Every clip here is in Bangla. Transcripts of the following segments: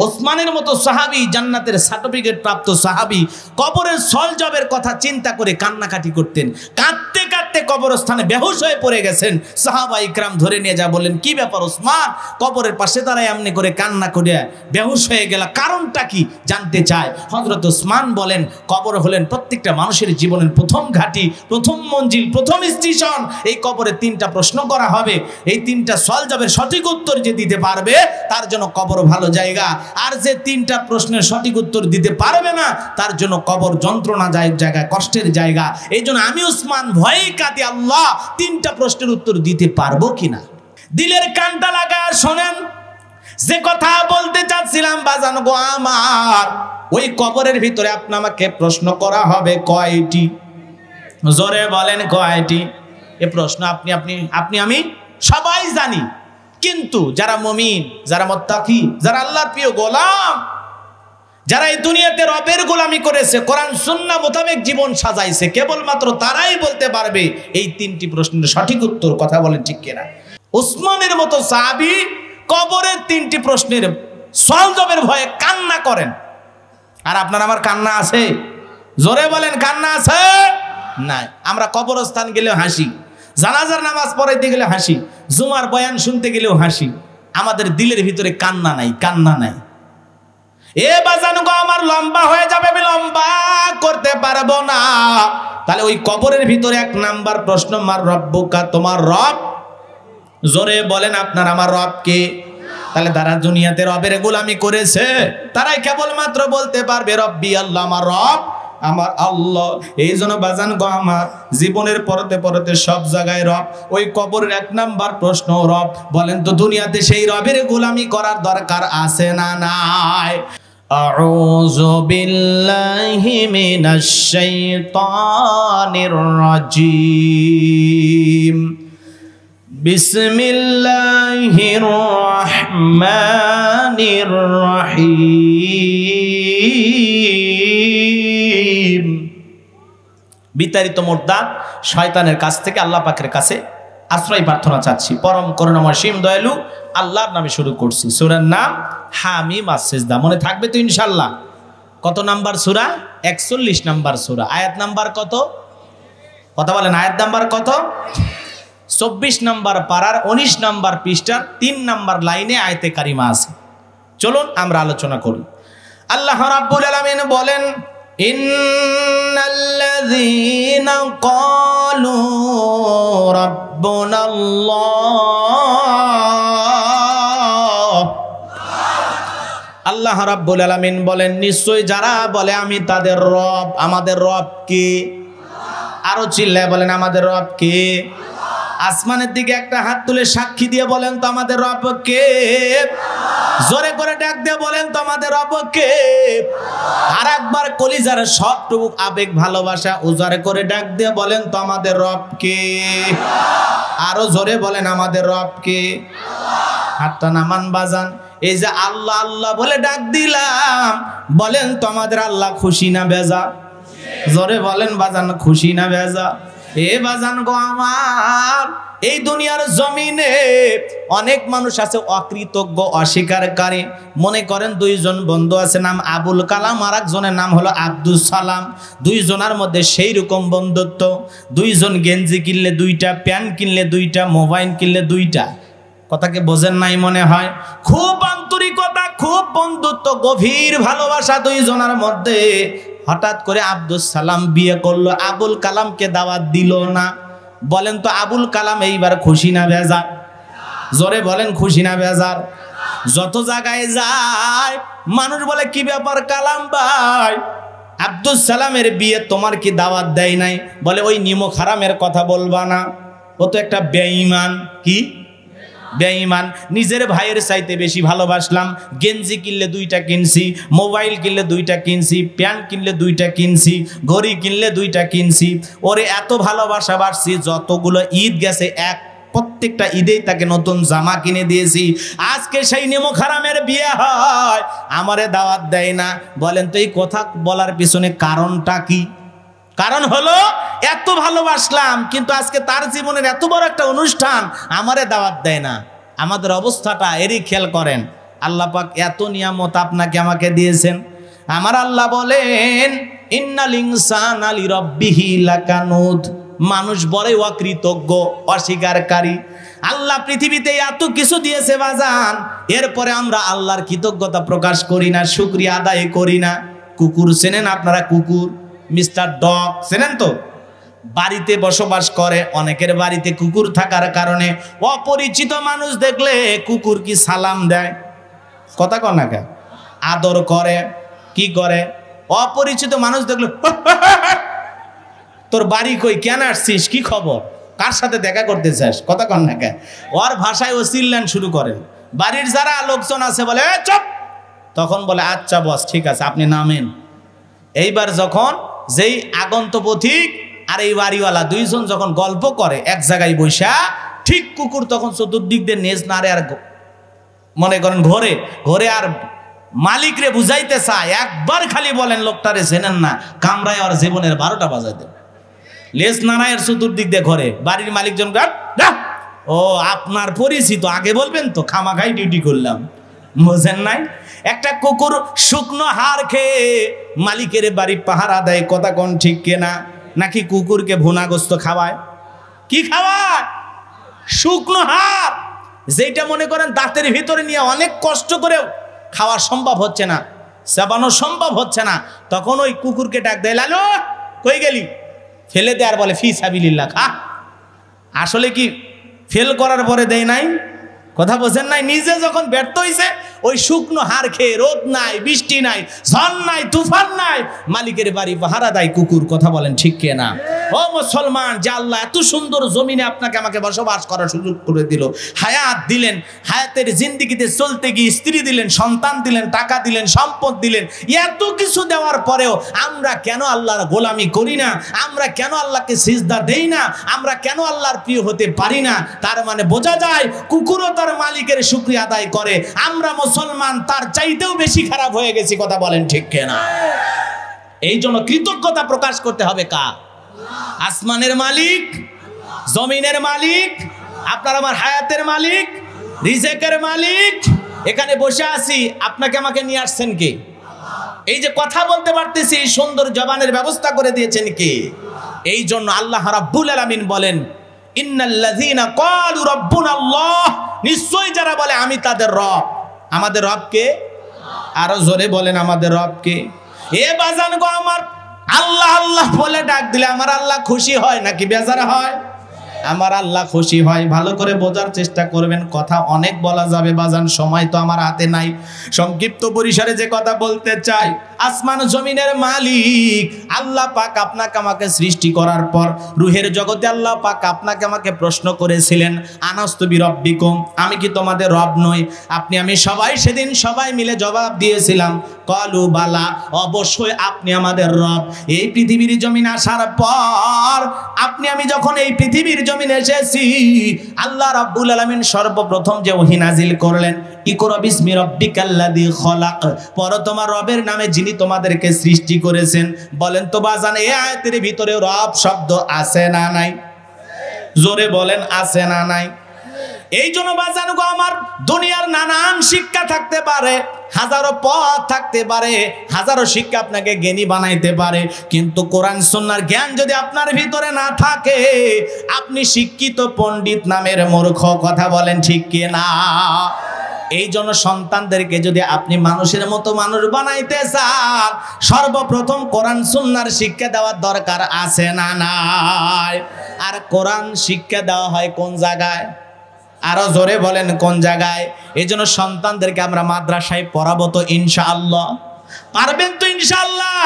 ওসমানের মতো সাহাবী, জান্নাতের সার্টিফিকেট প্রাপ্ত সাহাবী, কবরের সলজবের কথা চিন্তা করে কান্নাকাটি করতেন। কাঁদতে কাঁদতে কবরস্থানে বেহুশ হয়ে পড়ে গেছেন। সাহাবা ইকরাম ধরে নিয়ে যা বললেন, কি ব্যাপার ওসমান, কবরের পাশে দাঁড়ায় এমনি করে কান্না করে বেহুশ হয়ে গেল, কারণটা কি জানতে চায়। হযরত ওসমান বলেন, কবর হলেন প্রত্যেকটা মানুষের জীবনের প্রথম ঘাঁটি, প্রথম মঞ্জিল, প্রথম স্টেশন। এই কবরে 3টা প্রশ্ন করা হবে, এই 3টা সলজবের সঠিক উত্তর যে দিতে পারবে তার জন্য কবর ভালো জায়গা, আর যে 3টা প্রশ্নের সঠিক উত্তর দিতে পারবে না তার জন্য কবর যন্ত্রণাদায়ক জায়গা, কষ্টের জায়গা। এই জন্য আমি ওসমান ভয়ে কাঁদি, আল্লাহ 3টা প্রশ্নের উত্তর দিতে পারবো কিনা। দিলের কানটা লাগা শোনেন, যে কথা বলতে চাচ্ছিলাম বাজান গো আমার, ওই কবরের ভিতরে আপনাকে প্রশ্ন করা হবে কয়টি? জোরে বলেন কয়টি? এই প্রশ্ন আপনি আমি সবাই জানি, কিন্তু যারা মুমিন, যারা মুত্তাকি, যারা আল্লাহর প্রিয় গোলাম, যারা এই দুনিয়াতে রবের গোলামি করেছে, কোরআন সুন্নাহ মোতাবেক জীবন সাজাইছে, কেবলমাত্র তারাই বলতে পারবে এই 3টি প্রশ্নের সঠিক উত্তর। কথা বলেন ঠিক কিনা? ওসমানের মতো সাহাবী কবরের 3টি প্রশ্নের সলজবের ভয়ে কান্না করেন। আর আপনার আমার কান্না আছে? জোরে বলেন, কান্না আছে? নাই। আমরা কবরস্থান গেলেও হাসি, জানাজার নামাজ পড়াইতে গেলে হাসি, জুমার বয়ান শুনতে গেলেও হাসি, আমাদের দিলের ভিতরে কান্না নাই, কান্না নাই। এ বাজান গো আমার, লম্বা হয়ে যাবে, আমি লম্বা করতে পারবো না। তাহলে ওই কবরের ভিতরে 1 নাম্বার প্রশ্ন, মার রব্বুকা, তোমার রব। জোরে বলেন, আপনার আমার রব কে? তাহলে তারা দুনিয়াতে রবের গোলামি করেছে, তারাই কেবলমাত্র বলতে পারবে রব্বি আল্লাহ, আমার রব আমার আল্লাহ। এই জন্য বাজান গো আমার, জীবনের পরতে পরতে সব জায়গায় রব। ওই কবরের 1 নাম্বার প্রশ্ন রব। বলেন তো দুনিয়াতে সেই রবের গোলামি করার দরকার আছে না নাই? আউযু বিল্লাহি মিনাশ শাইতানির রাজীম। বিসমিল্লাহির রহমানির রহিম। বিতাড়িত মুরদাদ শয়তানের কাছ থেকে আল্লাহ পাকের কাছে আশ্রয় প্রার্থনা চাচ্ছি। পরম করুণাময় সীম দয়ালু আল্লাহর নামে শুরু করছি। সূরার নাম হামিম আস-সিজদা। মনে থাকবে তো ইনশাআল্লাহ? কত নাম্বার সূরা? 41 নাম্বার সূরা। আয়াত নাম্বার কত? কথা বলেন, আয়াত নাম্বার কত? 24 নাম্বার পারার 19 নাম্বার পৃষ্ঠার 3 নাম্বার লাইনে আয়াতে কারিমা আছে। চলুন আমরা আলোচনা করি। আল্লাহ রাব্বুল আলামিন বলেন, ইন্নাল্লাযীনা ক্বালু রাব্বুনাল্লাহ। আল্লাহ রাব্বুল আলামিন বলেন, নিশ্চয় যারা বলে আমি তাদের রব। আমাদের রব কে? আরো চিল্লায় বলেন, আমাদের রব কে? আসমানের দিকে একটা হাত তুলে সাক্ষী দিয়ে বলেন তো আমাদের রব কে? জোরে করে ডাক দিয়ে বলেন তো আমাদের রব কে? আর একবার কলিজার সবটুকু আবেগ ভালোবাসা উজাড় করে ডাক দিয়ে বলেন তো আমাদের রব কে? আরো জোরে বলেন, আমাদের রব কে? হাতটা নামান বাজান। এই যে আল্লাহ আল্লাহ বলে ডাক দিলাম, বলেন তো আমাদের আল্লাহ খুশি না বেজা? জোরে বলেন বাজান, খুশি না বেজা? এ বাজান গো আমার, এই দুনিয়ার জমিনে অনেক মানুষ আছে অকৃতজ্ঞ, অস্বীকারী। মনে করেন 2 জন বন্ধু আছে, নাম আবুল কালাম, আর একজনের নাম হলো আব্দুল সালাম। 2 জনের মধ্যে সেই রকম বন্ধুত্ব। 2 জন গেঞ্জি কিনলে 2টা, প্যান্ট কিনলে 2টা, মোবাইল কিনলে 2টা। কথাকে বোঝেন নাই মনে হয়? খুব আন্তরিকতা, খুব বন্ধুত্ব, গভীর ভালোবাসা 2 জনের মধ্যে। হঠাৎ করে আব্দুল সালাম বিয়ে করলো, আবুল কালামকে দাওয়াত দিল না। বলেন তো আবুল কালাম এইবার খুশি না বেজার? জোরে বলেন, খুশি না বেজার? যত জায়গায় যায় মানুষ বলে, কি ব্যাপার কালাম ভাই, আব্দুল সালামের বিয়ে তোমার কি দাওয়াত দেয় নাই? বলে, ওই নিমক হারামের কথা বলবা না, ও তো একটা বেঈমান। কি বেঈমান? নিজের ভাইয়ের চাইতে বেশি ভালোবাসলাম। গেঞ্জি কিনলে 2টা কিনছি, মোবাইল কিনলে 2টা কিনছি, প্যান্ট কিনলে 2টা কিনছি, ঘড়ি কিনলে 2টা কিনছি। ওরে এত ভালোবাসা বাড়ছি, যতগুলো ঈদ গেছে প্রত্যেকটা ঈদেই তাকে নতুন জামা কিনে দিয়েছি। আজকে সেই নিমক হারামের বিয়ে হয়, আমারে দাওয়াত দেয় না। বলেন তো এই কথা বলার পিছনে কারণটা কি? কারণ হলো এত ভালোবাসলাম, কিন্তু আজকে তার জীবনের এত বড় একটা অনুষ্ঠান আমারে দাওয়াত দেয় না। আমাদের অবস্থাটা এরই খেয়াল করেন। আল্লাহ পাক এত নিয়ামত আপনাকে আমাকে দিয়েছেন। আমার আল্লাহ বলেন ইন্নাল ইনসানা লিরাব্বিহি লাকানুদ, মানুষ বড়ই অকৃতজ্ঞ, অস্বীকারী। আল্লাহ পৃথিবীতে এত কিছু দিয়েছে বাজান, এরপরে আমরা আল্লাহর কৃতজ্ঞতা প্রকাশ করি না, শুকরিয়া আদায় করি না। কুকুর চেনেন আপনারা? কুকুর, মিস্টার ডগ চেনেন তো? বাড়িতে বসবাস করে, অনেকের বাড়িতে কুকুর থাকার কারণে অপরিচিত মানুষ দেখলে কুকুর কি সালাম দেয়? কথা কন না, আদর করে, কি করে? অপরিচিত মানুষ দেখলে তোর বাড়ি কই, কেন আসছিস, কি খবর, কার সাথে দেখা করতে চাস, কথা কন না, ওর ভাষায় ও চিল্লান শুরু করে। বাড়ির যারা লোকজন আছে বলে চুপ, তখন বলে আচ্ছা বস ঠিক আছে আপনি নামেন। এইবার যখন যেই আগন্ত পথিক আর এই বাড়িওয়ালা দুইজন যখন গল্প করে এক জায়গায় বৈশা, ঠিক কুকুর তখন চতুর্দিক দিয়ে নেজ নাড়ে আর মনে করেন ঘরে ঘরে আর মালিক রে বুঝাইতে চায়, একবার খালি বলেন লোকটারে চেনেন না, কামরায় আর জীবনের 12টা বাজাই দেবে। লেজ নারায়ের চতুর্দিক দিয়ে ঘরে, বাড়ির মালিকজন ও আপনার পরিচিত, আগে বলবেন তো, খামাখাই ডিউটি করলাম, বোঝেন নাই? একটা কুকুর শুকনো হাড় খেয়ে মালিকের বাড়ি পাহারা দেয়, কথা কোন ঠিক কেনা? নাকি কুকুরকে ভুনাগোস্ত খাওয়ায়? কি খাওয়ায়? শুকনো হাড়, যেটা মনে করেন দাঁতের ভিতরে নিয়ে অনেক কষ্ট করেও খাওয়া সম্ভব হচ্ছে না, চাবানো সম্ভব হচ্ছে না, তখন ওই কুকুরকে ডাক দেয়, লালু কই গেলি, ফেলে দে, আর বলে ফি সাবিলিল্লাহ খা। আসলে কি ফেল করার পরে দেয় নাই? কথা বোঝেন নাই? নিজে যখন ব্যর্থ হয়েছে, ওই শুকনো হাড় খেয়ে, রোদ নাই, বৃষ্টি নাই, ঝড় নাই, তুফান নাই, মালিকের বাড়ি পাহারা দেয় কুকুর, কথা বলেন ঠিক কে না? ও মুসলমান, যে আল্লাহ এত সুন্দর জমিনে আপনাকে আমাকে বসবাস করার সুযোগ করে দিল, হায়াত দিলেন, হায়াতের জিন্দেগিতে চলতে গিয়ে স্ত্রী দিলেন, সন্তান দিলেন, টাকা দিলেন, সম্পদ দিলেন, এত কিছু দেওয়ার পরেও আমরা কেন আল্লাহর গোলামি করি না? আমরা কেন আল্লাহকে সিজদা দেই না? আমরা কেন আল্লাহর প্রিয় হতে পারি না? তার মানে বোঝা যায় কুকুরও তার মালিকের শুকরিয়া আদায় করে, আমরা মুসলমান তার চাইতেও বেশি খারাপ হয়ে গেছি, কথা বলেন ঠিক কিনা? এই জন্য কৃতজ্ঞতা প্রকাশ করতে হবে কার? আসমানের মালিক, জমিনের মালিক, আপনার আমার হায়াতের মালিক, রিজেকের মালিক। এখানে বসে আছি, আপনাকে আমাকে নিয়ে আসছেন কে? এই যে কথা বলতে পারতেছি, সুন্দর জবানের ব্যবস্থা করে দিয়েছেন কে? এই জন্য আল্লাহ রাব্বুল আলামিন বলেন ইন্নাল্লাযীনা ক্বালু রাব্বুনাল্লাহ, নিশ্চয়ই যারা বলে আমি তাদের রব। আমাদের রব কে? আরো জোরে বলেন আমাদের রব কে? এ বাজান গো আমার, আল্লাহ আল্লাহ বলে ডাক দিলে আমার আল্লাহ খুশি হয় নাকি বেজার হয়? আমার আল্লাহ খুশি হয়। ভালো করে বোঝার চেষ্টা করবেন, কথা অনেক বলা যাবে বাজান, সময় তো আমার হাতে নাই। সংক্ষিপ্ত পরিসরে যে কথা বলতে চাই, আসমান জমিনের মালিক আল্লাহ পাক আপনাকে আমাকে সৃষ্টি করার পর রুহের জগতে আল্লাহ পাক আপনাকে আমাকে প্রশ্ন করেছিলেন, আনাস্তু বিরব্বিকুম, আমি কি তোমাদের রব নই? আপনি আমি সবাই সেদিন সবাই মিলে জবাব দিয়েছিলাম কালু বালা, অবশ্যই আপনি আমাদের রব। এই পৃথিবীর জমিন আসার পর আপনি আমি যখন এই পৃথিবীর জমিনে এসেছি, আল্লাহ রাব্বুল আলামিন সর্বপ্রথম যে ওহী নাজিল করলেন, ইকরা বিসমি রাব্বিকাল্লাযী খলাক, পড়ো তোমার রবের নামে যিনি তোমাদেরকে সৃষ্টি করেছেন। বলেন তো বাজান, এই আয়াতের ভিতরে রব শব্দ আছে না নাই? জোরে বলেন আছে না নাই? এই জন্য বাজান গো আমার, দুনিয়ার নানান শিক্ষা থাকতে পারে, হাজারো পথ থাকতে পারে, হাজারো শিক্ষা আপনাকে জ্ঞানী বানাইতে পারে, কিন্তু কোরআন সুন্নাহর জ্ঞান যদি আপনার ভিতরে না থাকে, আপনি শিক্ষিত পণ্ডিত নামের মূর্খ, কথা বলেন ঠিক কি না? এই জন্য সন্তানদেরকে যদি আপনি মানুষের মতো মানুষ বানাইতে চান, সর্বপ্রথম কোরআন সুন্নাহর শিক্ষা দেওয়ার দরকার আছে না নাই? আর কোরআন শিক্ষা দেওয়া হয় কোন জায়গায়? আরো জোরে বলেন কোন জায়গায়? এই জন্য সন্তানদেরকে আমরা মাদ্রাসায় পড়াবো তো ইনশাআল্লাহ? পারবেন তো ইনশাআল্লাহ?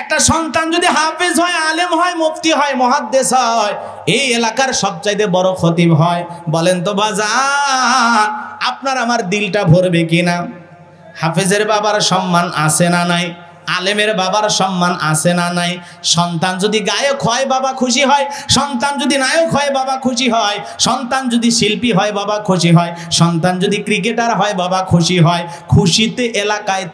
একটা সন্তান যদি হাফেজ হয়, আলেম হয়, মুফতি হয়, মুহাদ্দিস হয়, এই এলাকার সবচাইতে বড় খতিব হয়, বলেন তো বাজান আপনার আমার দিলটা ভরবে কিনা? হাফেজের বাবার সম্মান আছে না নাই? আলেমের বাবার সম্মান আছে না নাই? সন্তান যদি গায়ক হয় বাবা খুশি হয়, সন্তান যদি নায়ক হয় বাবা খুশি হয়, সন্তান যদি শিল্পী হয় বাবা খুশি হয়, সন্তান যদি ক্রিকেটার হয় বাবা খুশি হয়। খুশিতে এলাকায়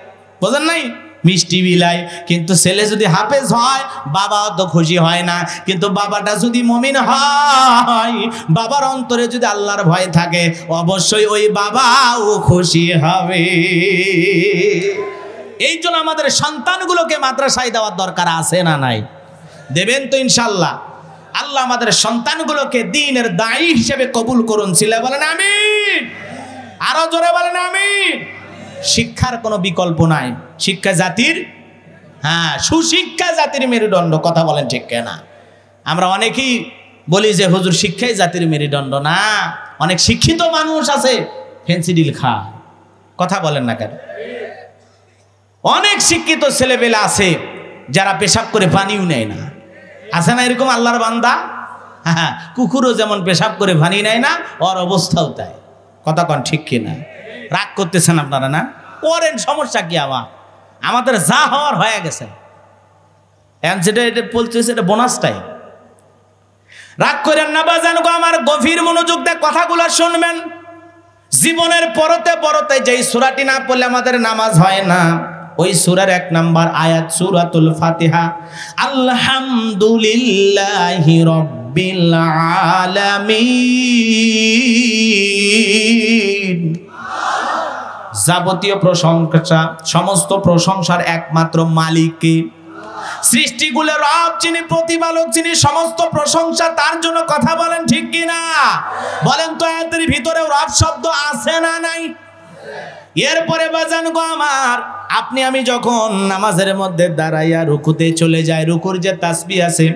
বোঝেন নাই, মিষ্টি বিলায়। কিন্তু ছেলে যদি হাফেজ হয় বাবা তো খুশি হয় না, কিন্তু বাবাটা যদি মুমিন হয়, বাবার অন্তরে যদি আল্লাহর ভয় থাকে, অবশ্যই ওই বাবাও খুশি হবে। এই জন্য আমাদের সন্তানগুলোকে মাদ্রাসায় দেওয়ার দরকার আছে না নাই? দেবেন তো ইনশাল্লাহ। আল্লাহ আমাদের সন্তানগুলোকে দ্বীনের দায়ী হিসেবে কবুল করুন। ছিলে বলেন আমিন, আরো জোরে বলেন আমিন। শিক্ষার কোনো বিকল্প নাই। শিক্ষা জাতির, হ্যাঁ, সুশিক্ষা জাতির মেরুদণ্ড। কথা বলেন ঠিক কিনা? আমরা অনেকেই বলি যে হুজুর শিক্ষাই জাতির মেরুদণ্ড। না, অনেক শিক্ষিত মানুষ আছে ফেন্সিডিল খায়। কথা বলেন না কেন? অনেক শিক্ষিত ছেলেপেলে আছে যারা পেশাব করে পানিও নেয় না। আছে না এরকম আল্লাহর বান্দা? হ্যাঁ, কুকুরও যেমন পেশাব করে পানি নেয় না, ওর অবস্থাও তাই। কথা কন ঠিক কিনা? রাগ করতেছেন আপনারা না? করেন, সমস্যা কি? আমাদের যা হওয়ার হয়ে গেছে। যেটা এটা বলতেছে এটা বোনাসটাই। রাগ করেন না বাজান গো আমার, গভীর মনোযোগ দিয়ে কথাগুলো শুনবেন। জীবনের পরতে পরতে যেই সূরাটি না পড়লে আমাদের নামাজ হয় না, ওই সূরার 1 নাম্বার আয়াত সূরাতুল ফাতিহা। আলহামদুলিল্লাহি রাব্বিল আলামিন। যাবতীয় প্রশংসা, সমস্ত প্রশংসার একমাত্র মালিককে। সৃষ্টিগুলোর রব যিনি, প্রতিপালক যিনি, সমস্ত প্রশংসা তার জন্য। কথা বলেন ঠিক কিনা? বলেন তো আয়াতের ভিতরে রব শব্দ আছে না নাই? এরপরে বাজান গো আমার, আপনি আমি যখন নামাজের মধ্যে দাঁড়াইয়া রুকুতে চলে যাই, রুকুর যে তাসবিহ আছে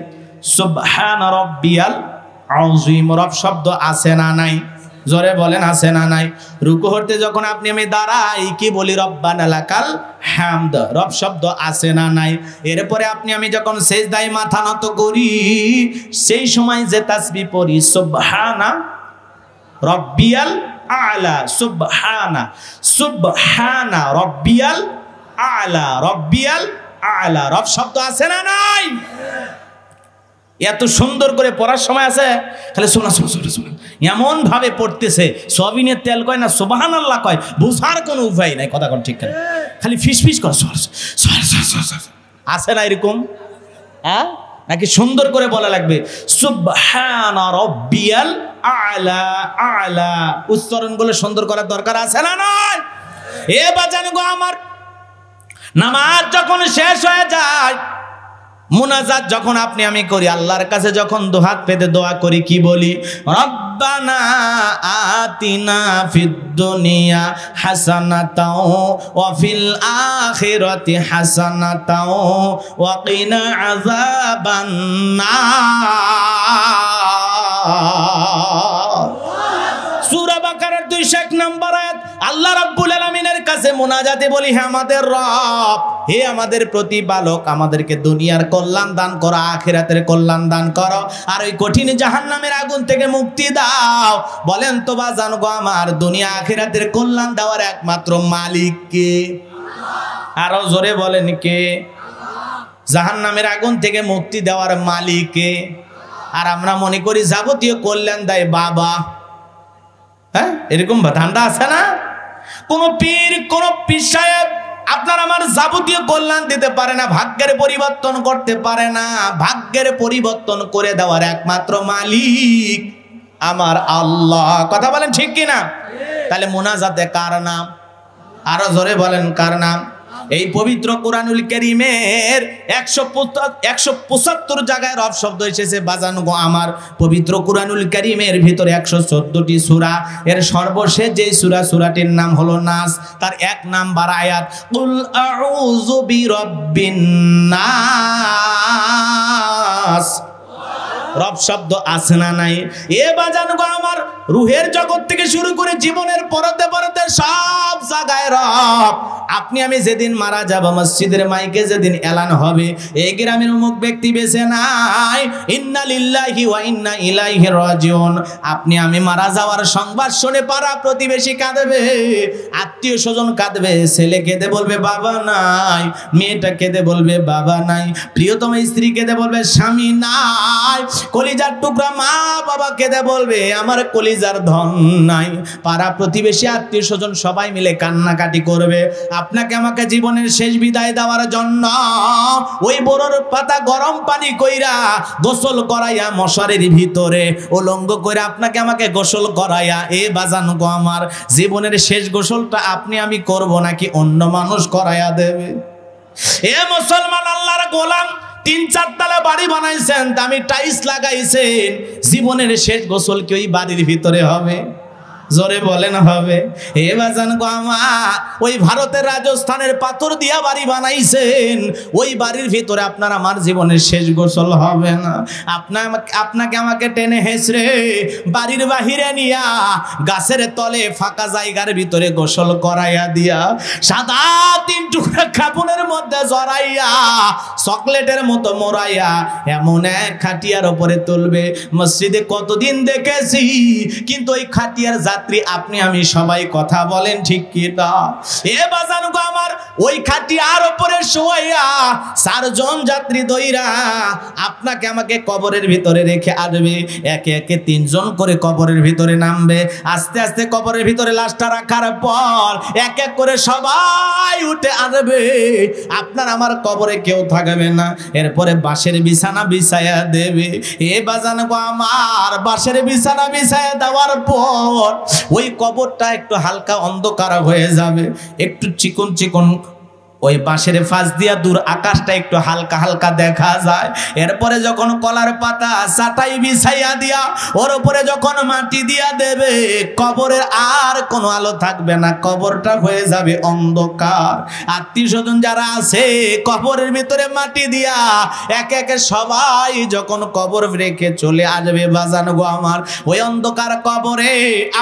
সুবহান রাব্বিয়াল আযীম, রব শব্দ আছে না নাই? জোরে বলেন আছে না নাই? রুকু হতে যখন আপনি আমি দাঁড়াই কি বলি? রব্বানা লাকাল হামদ, রব শব্দ আছে না নাই? এরপরে আপনি আমি যখন সেজদায় মাথা নত করি, সেই সময় যে তাসবিহ পড়ি সুবহানা রাব্বিয়াল আলা, সুবহানা সুবহানা রাব্বিয়াল আলা, রাব্বিয়াল আলা, রব শব্দ আছে না নাই? এত সুন্দর করে পড়ার সময় আছে খালি শোনা শোনা শোনা শোনা এমন ভাবে পড়তেছে, সবিনের তেল কয় না সুবহানাল্লাহ কয়, বুঝার কোনো উপায় নাই। কথা কোন ঠিক কেন? খালি ফিস ফিস করে আছে না এরকম? হ্যাঁ, নাকি সুন্দর করে বলা লাগবে সুবহানা রাব্বিয়াল আলা আলা? উচ্চারণগুলো সুন্দর করার দরকার আছে না নাই? এ বাজান গো আমার, নামাজ যখন শেষ হয়ে যায়, মুনাজাত যখন আপনি আমি করি, আল্লাহর কাছে যখন দুহাত পেতে দোয়া করি, কি বলি? রব্বানা আতিনা ফিদ দুনিয়া হাসানাতাও ওয়া ফিল আখিরাতি হাসানাতাও ওয়া কিনা আযাবান নার। সূরা বাকারার 201 নম্বর আয়াত। আল্লাহ রাব্বুল আলামিনের কাছে মুনাজাতে বলি, হে আমাদের রব, হে আমাদের প্রতিপালক, আমাদেরকে দুনিয়ার কল্যাণ দান করো, আখিরাতের কল্যাণ দান করো, আর ওই কঠিন জাহান্নামের আগুন থেকে মুক্তি দাও। বলেন তো বাজান গো আমার, দুনিয়া আখিরাতের কল্যাণ দেওয়ার একমাত্র মালিক কে? আরো জোরে বলেন কে? জাহান্নামের আগুন থেকে মুক্তি দেওয়ার মালিক কে? আর আমরা মনে করি যাবতীয় কল্যাণ দেয় বাবা। হ্যাঁ, এরকম ধান্দা আছে না? কোন পীর, কোন পীর সাহেব আপনার আমার যাবতীয় কল্যাণ দিতে পারে না, ভাগ্যের পরিবর্তন করতে পারে না। ভাগ্যের পরিবর্তন করে দেওয়ার একমাত্র মালিক আমার আল্লাহ। কথা বলেন ঠিক কিনা? তাহলে মুনাজাতে কার নাম? আরো জোরে বলেন কার নাম? এই পবিত্র কোরআনুল কারীমের 175 জায়গায় রব শব্দ এসেছে বাজান গো আমার। পবিত্র কোরআনুল কারীমের ভিতরে 114টি সূরা, এর সর্বশেষ যে সূরাটির নাম হলো নাস, তার 1 নাম্বার আয়াত কুল আউযু বিরাব্বিন নাস। রব শব্দ আছে না নাই? এ বাজান গো আমার, রুহের জগৎ থেকে শুরু করে জীবনের পরতে পরতে সব জায়গায় রব। আপনি আমি যেদিন মারা যাব, মসজিদের মাইকে যেদিন এলান হবে এই গ্রামের অমুক ব্যক্তি বেঁচে নাই, ইন্না লিল্লাহি ওয়া ইন্না ইলাইহি রাজিউন, আপনি আমি মারা যাওয়ার সংবাদ শুনে পাড়া প্রতিবেশী কাঁদবে, আত্মীয় স্বজন কাঁদবে, ছেলে কেঁদে বলবে বাবা নাই, মেয়েটা কেঁদে বলবে বাবা নাই, প্রিয়তম স্ত্রী কেঁদে বলবে স্বামী নাই, কলিজার টুকরা মা বাবা কেঁদে বলবে আমার কলিজার ধন নাই। পাড়া প্রতিবেশী আত্মীয় স্বজন সবাই মিলে কান্নাকাটি করবে। আপনাকে আমাকে জীবনের শেষ বিদায় দেওয়ার জন্য ওই বড়র পাতা গরম পানি কইরা গোসল করাইয়া মশারির ভিতরে উলঙ্গ কইরা আপনাকে আমাকে গোসল করাইয়া এ বাজান গো আমার জীবনের শেষ গোসলটা আপনি আমি করব নাকি অন্য মানুষ করাইয়া দেবে? এ মুসলমান আল্লাহর গোলাম, 3-4 তলা বাড়ি বানাইছেন, দামি টাইলস লাগাইছেন, জীবনের শেষ গোসল কি ওই বাড়ির ভিতরে হবে? জোরে বলেন হবে? এ বাজান গো আমার ওই ভারতের রাজস্থানের পাথর দিয়া বাড়ি বানাইছেন, ওই বাড়ির ভিতরে আপনার আমার জীবনের শেষ গোসল হবে না। আপনাকে আমাকে টেনে হেসরে বাড়ির বাহিরে নিয়া গাছের তলে ফাঁকা জায়গার ভিতরে গোসল করাইয়া দিয়া সাদা 3 টুকরা কাপড়ের মধ্যে জড়াইয়া চকলেটের মতো মোড়াইয়া এমন এক খাটিয়ার উপরে তুলবে। মসজিদে কতদিন দেখেছি, কিন্তু ওই খাটিয়ার যাত্রী আপনি আমি সবাই কথা বলেন ঠিক কি না? এ বাজান গো আমার ওই খাটিয়ার উপরে শোয়া 4 জন যাত্রী দইরা আপনাকে আমাকে কবরের ভিতরে রেখে আসবে। একে একে 3 জন করে কবরের ভিতরে নামবে। আস্তে আস্তে কবরের ভিতরে লাশটা রাখার পর এক এক করে সবাই উঠে আসবে। আপনার আমার কবরে কেউ থাকবে না। এরপরে বাঁশের বিছানা বিছায়া দেবে। এ বাজান গো আমার বাঁশের বিছানা বিছায়া দেওয়ার পর ওই কবরটা একটু হালকা অন্ধকার হয়ে যাবে, একটু চিকন চিকন ওই বাঁশের ফাঁস দিয়া দূর আকাশটা একটু হালকা হালকা দেখা যায়। এরপরে যখন কলার পাতা চাটাই বিছাইয়া দিয়া ওর উপরে যখন মাটি দিয়া দেবে, কবরের আর কোনো আলো থাকবে না, কবরটা হয়ে যাবে অন্ধকার। আত্মীয় স্বজন যারা আছে কবরের ভিতরে মাটি দিয়া একে একে সবাই যখন কবর রেখে চলে আসবে বাজান গো আমার, ওই অন্ধকার কবরে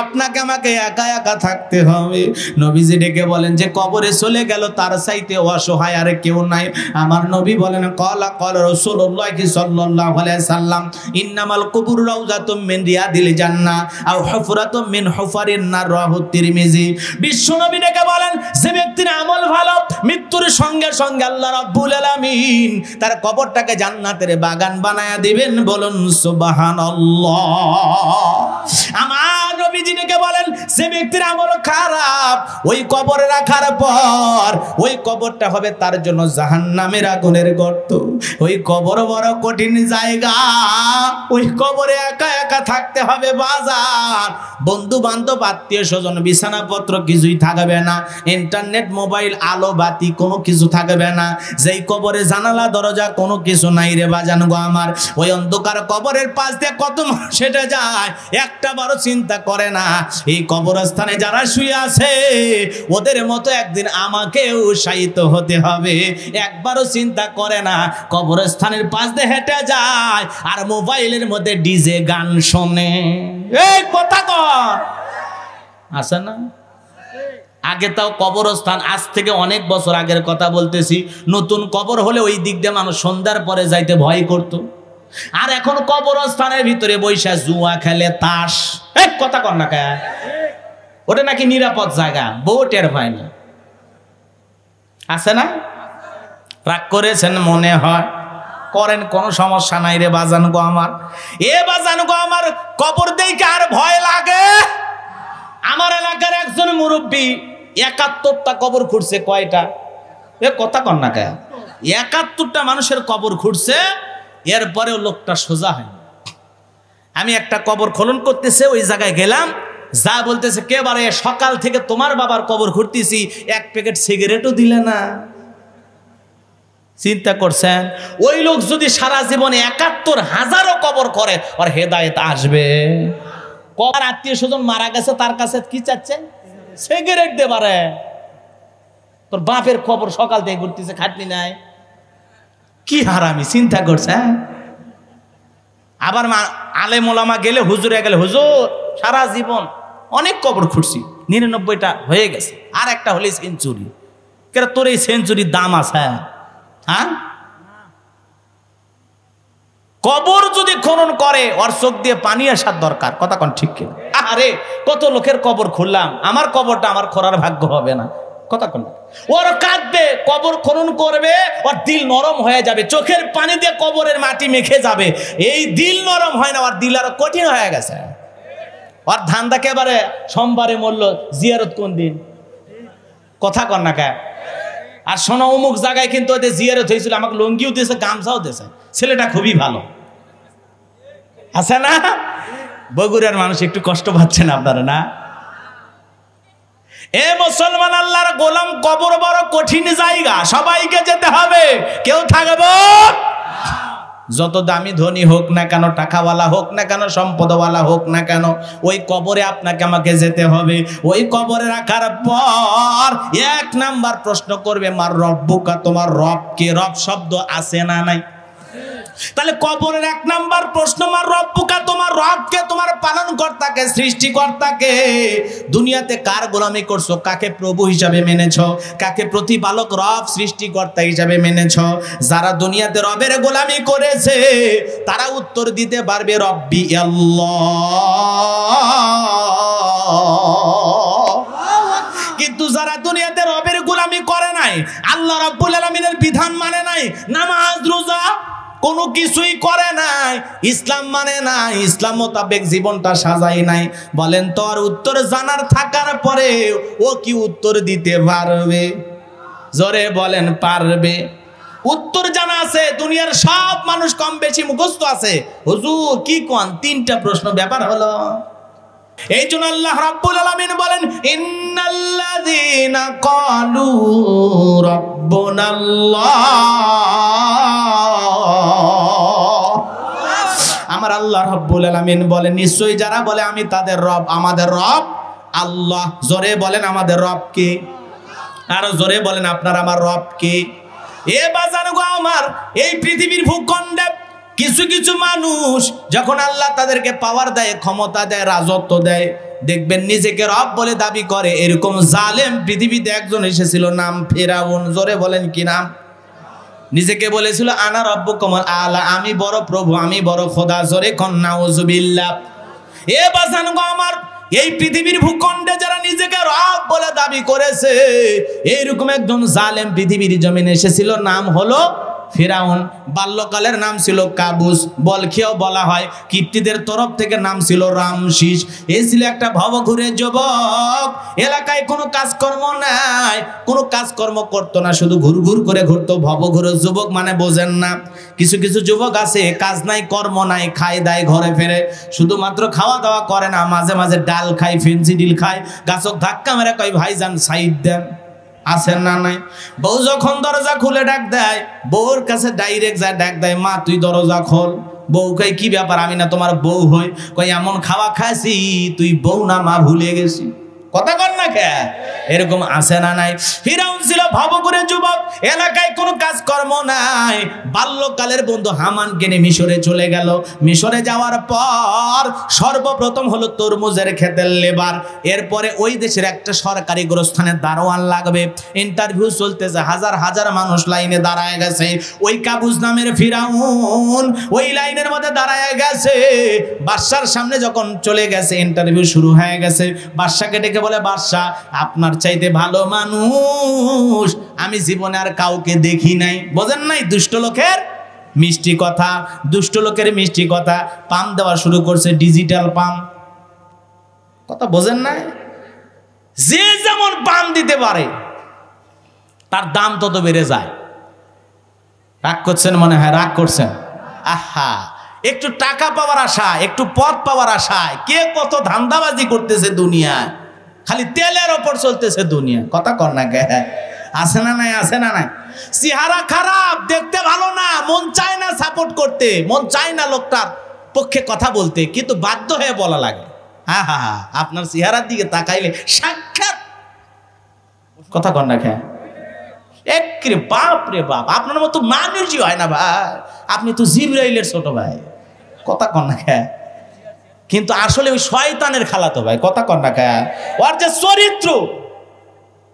আপনাকে আমাকে একা একা থাকতে হবে। নবীজি ডেকে বলেন যে কবরে চলে গেল তার চাইতে অসহায় আর কেউ নাই। আমার নবী বলেন ক্বালা রাসূলুল্লাহ সাল্লাল্লাহু আলাইহি সাল্লাম ইন্নামাল কুবুর রাউযাতুম মিন রিয়াদিল জান্নাহ আও হুফরাতুম মিন হুফারিন নার, রাহু তিরমিজি। বিশ্ব নবী ডেকে বলেন যে ব্যক্তির আমল ভালো, মৃত্যুর সঙ্গে সঙ্গে আল্লাহ রাব্বুল আলামিন তার কবরটাকে জান্নাতের বাগান বানায়া দিবেন। বলুন সুবহানাল্লাহ। আমার নবীজি ডেকে বলেন যে ব্যক্তির আমল খারাপ, ওই কবরে রাখার পর ওই কবরটা হবে তার জন্য জাহান্নামের আগুনের গর্ত। ওই কবর বড় কঠিন জায়গা, ওই কবরে একা একা থাকতে হবে বাজার। বন্ধু বান্ধব আত্মীয় স্বজন বিছানাপত্র কিছুই থাকবে না, ইন্টারনেট মোবাইল আলো বাতি কোনো কিছু থাকবে না। যেই কবরে জানালা দরজা কোনো কিছু নাই রে বাজান গো আমার, ওই অন্ধকার কবরের পাশ দিয়ে কত মানুষ হেঁটে যায় একটা বারো চিন্তা করে না। এই কবরস্থানে যারা শুয়ে আছে ওদের মতো একদিন আমাকেও শায়িত হতে হবে, একবারও চিন্তা করে না। কবরস্থানের পাশ দিয়ে হেঁটে যায় আর মোবাইলের মধ্যে ডিজে গান শোনে। এই কথা কর আছে না? আগে তাও কবরস্থান, আজ থেকে অনেক বছর আগের কথা বলতেছি, নতুন কবর হলে ওই দিক দিয়ে মানুষ সন্ধ্যার পরে যাইতে ভয় করত। আর এখন কবরস্থানের ভিতরে বৈশা জুয়া খেলে, তাস। এক কথা কর না কে, ওটা নাকি নিরাপদ জায়গা, বউ টের পায় না। আছে না? রাগ করেছেন মনে হয়, করেন, কোনো সমস্যা নাই রে বাজান গো আমার। এ বাজান গো আমার, কবর দেখে আর ভয় লাগে? আমার এলাকার একজন মুরব্বী ৭১টা কবর খুঁড়ছে। কয়টা? এ কথা কর না কে, ৭১টা মানুষের কবর খুঁড়ছে, এরপরেও লোকটা সোজা হয়। আমি একটা কবর খনন করতেছে, ওই জায়গায় গেলাম, যা বলতেছে কে বারে সকাল থেকে তোমার বাবার কবর খুঁড়তেছি, 1 প্যাকেট সিগারেটও দিলে না। চিন্তা করছেন ওই লোক যদি সারা জীবনে ৭১,০০০ কবর করে, ওর হেদায়েত আসবে? কবার আত্মীয় স্বজন মারা গেছে, তার কাছে কি চাচ্ছেন? সিগারেট দে পারে। তোর বাপের কবর সকাল থেকে ঘুরতেছে, খাটনি নাই, কি হারামি। চিন্তা করছে। আবার আলেম ওলামা গেলে, হুজুরে গেলে, হুজুর সারা জীবন অনেক কবর খুঁড়ছি, ৯৯টা হয়ে গেছে, আর একটা হলে সেঞ্চুরি। কেন তোর এই সেঞ্চুরির দাম আছে? হ্যাঁ, কবর যদি খনন করে ওর চোখ দিয়ে পানি আসার দরকার। কথা কোন ঠিক কিনা? আরে কত লোকের কবর খুললাম, আমার কবরটা আমার খোঁড়ার ভাগ্য হবে না। কথা কোন? ওর কাঁদবে, কবর খনন করবে, ওর দিল নরম হয়ে যাবে, চোখের পানি দিয়ে কবরের মাটি মেখে যাবে। এই দিল নরম হয় না, ওর দিল আরো কঠিন হয়ে গেছে। ওর ধান্দা একেবারে সোমবারে মরল, জিয়ারত কোন দিন? কথা কন না কে? আর শোনো অমুক জায়গায় কিন্তু ওদের জিয়ারত হয়েছিল, আমাকে লঙ্গিও দিয়েছে, গামছাও দিয়েছে, ছেলেটা খুবই ভালো আছে না? বগুড়ার মানুষ একটু কষ্ট পাচ্ছেন আপনারা না? এ মুসলমান আল্লাহর গোলাম, কবর বড় কঠিন জায়গা, সবাইকে যেতে হবে, কেউ থাকবে। যত দামি ধনী হোক না কেন, টাকাওয়ালা হোক না কেন, সম্পদওয়ালা হোক না কেন, ওই কবরে আপনাকে আমাকে যেতে হবে। ওই কবরে রাখার পর 1 নাম্বার প্রশ্ন করবে, মার রব্বুকা, তোমার রব কে? রব শব্দ আছে না নাই? তাহলে কবরের 1 নাম্বার প্রশ্ন, মার রব্বুকা, তোমার রব কে? তোমার পালনকর্তাকে, সৃষ্টিকর্তাকে। দুনিয়াতে কার গোলামি করছো? কাকে প্রভু হিসাবে মেনেছো? কাকে প্রতিপালক রব সৃষ্টিকর্তা হিসাবে মেনেছো? যারা দুনিয়াতে রবের গোলামি করেছে তারা উত্তর দিতে পারবে রব্বি আল্লাহ। কিন্তু যারা দুনিয়াতে রবের গোলামি করে নাই, আল্লাহ রাব্বুল আলামিনের বিধান মানে নাই, নামাজ রোজা কোনো কিছুই করে নাই, ইসলাম মানে নাই, ইসলাম মোতাবেক জীবনটা সাজাই নাই, বলেন তো আর উত্তর জানার থাকার পরে ও কি উত্তর দিতে পারবে? জোরে বলেন, পারবে? উত্তর জানা আছে, দুনিয়ার সব মানুষ কম বেশি মুখস্থ আছে। হুজুর কি কোন? 3টা প্রশ্ন ব্যাপার হলো। এই জন্য আল্লাহ রাব্বুল আলামিন বলেন, ইন্নাল্লাযীনা ক্বালু রাব্বুনাল্লাহ, আমার আল্লাহ রাব্বুল আলামিন বলেন, নিশ্চয়ই যারা বলে আমি তাদের রব, আমাদের রব আল্লাহ। জোরে বলেন, আমাদের রব কে? আর জোরে বলেন, আপনার আমার রব কে? এ বাজান গো আমার, এই পৃথিবীর ভূখণ্ডে কিছু কিছু মানুষ যখন আল্লাহ তাদেরকে পাওয়ার দেয়, ক্ষমতা দেয়, রাজত্ব দেয়, দেখবেন নিজেকে রব বলে দাবি করে। এরকম জালেম পৃথিবীতে একজন এসেছিল, নাম ফিরাউন। জোরে বলেন কি নাম? নিজেকে বলেছিল আনা রব্বুকুমুল আলা, আমি বড় প্রভু, আমি বড় খোদা। জোরে কোন নাউজুবিল্লাহ। এ বাজান গো আমার, এই পৃথিবীর ভূখণ্ডে যারা নিজেকে রব বলে দাবি করেছে, এইরকম একজন জালেম পৃথিবীর জমিনে এসেছিল, নাম হলো ফিরাউন। বাল্যকালের নাম ছিল কাবুস, বলখেও বলা হয়। কিপ্টিদের তরফ থেকে নাম ছিল রামশিস। এই ছিল একটা ভবঘুরে যুবক, এলাকায় কোনো কাজকর্ম নাই, কোনো কাজকর্ম করতো না, শুধু ঘুরঘুর করে ঘুরতো। ভবঘুরে যুবক মানে বোঝেন না? কিছু কিছু যুবক আছে, কাজ নাই, কর্ম নাই, খায় দায়, ঘরে ফেরে, শুধুমাত্র খাওয়া দাওয়া করে না, মাঝে মাঝে ডাল খায়, ফেন্সি ডিল খায়, গাছক ধাক্কা মেরে কয় ভাইজান সাইড দেন। আছেন না নাই? বউ যখন দরজা খুলে ডাক দেয়, বউর কাছে ডাইরেক্ট যায়, ডাক দেয়, মা তুই দরজা খোল। বউ কই কি ব্যাপার, আমি না তোমার বউ হই? কই এমন খাওয়া খাইছি তুই বউ না মা ভুলে গেছি। কথা কর না কে? এরকম আছে না নাই? ফিরাউন ছিল ভবঘুরে যুবক, এলাকায় কোনো কাজকর্ম নাই। বাল্যকালের বন্ধু হামানকে নিয়ে মিশরে চলে গেল। মিশরে যাওয়ার পর সর্বপ্রথম হলো তরমুজের ক্ষেতের লেবার। এরপরে ওই দেশের একটা সরকারি গোরস্থানের দারোয়ান লাগবে। ইন্টারভিউ চলতেছে, হাজার হাজার মানুষ লাইনে দাঁড়ায় গেছে। ওই কাবুস নামের ফিরাউন ওই লাইনের মধ্যে দাঁড়ায় গেছে। বাদশার সামনে যখন চলে গেছে, ইন্টারভিউ শুরু হয়ে গেছে, বাদশাকে ডেকে বলে, বাদশা আপনার চাইতে ভালো মানুষ আমি জীবনে আর কাউকে দেখি নাই। বোঝেন নাই? দুষ্ট লোকের মিষ্টি কথা, দুষ্ট লোকের মিষ্টি কথা। পাম দেওয়া শুরু করছে, ডিজিটাল পাম। কথা বোঝেন নাই? যে যেমন পাম দিতে পারে তার দাম তত বেড়ে যায়। রাগ করছেন মনে হয়? রাগ করছেন? আহা, একটু টাকা পাওয়ার আশায়, একটু পদ পাওয়ার আশায় কে কত ধান্দাবাজি করতেছে দুনিয়ায়। খালি তেলের ওপর চলতেছে দুনিয়া। কথা কর না কে? আছে না নাই? আছে না নাই? চেহারা খারাপ, দেখতে ভালো না, মন চায় না সাপোর্ট করতে, মন চায় না লোকটার পক্ষে কথা বলতে, কিন্তু বাধ্য হয়ে বলা লাগে। হ্যাঁ হ্যাঁ হ্যাঁ, আপনার চেহারার দিকে তাকাইলে সাক্ষাৎ। কথা কর না কে? একরে বাপ রে বাপ, আপনার মতো মানুষই হয় না ভাই, আপনি তো জিবরাইলের ছোট ভাই। কথা কর না কে? কিন্তু আসলে ওই শয়তানের খালাতো ভাই। কথা কর না কে? ওর যে চরিত্র,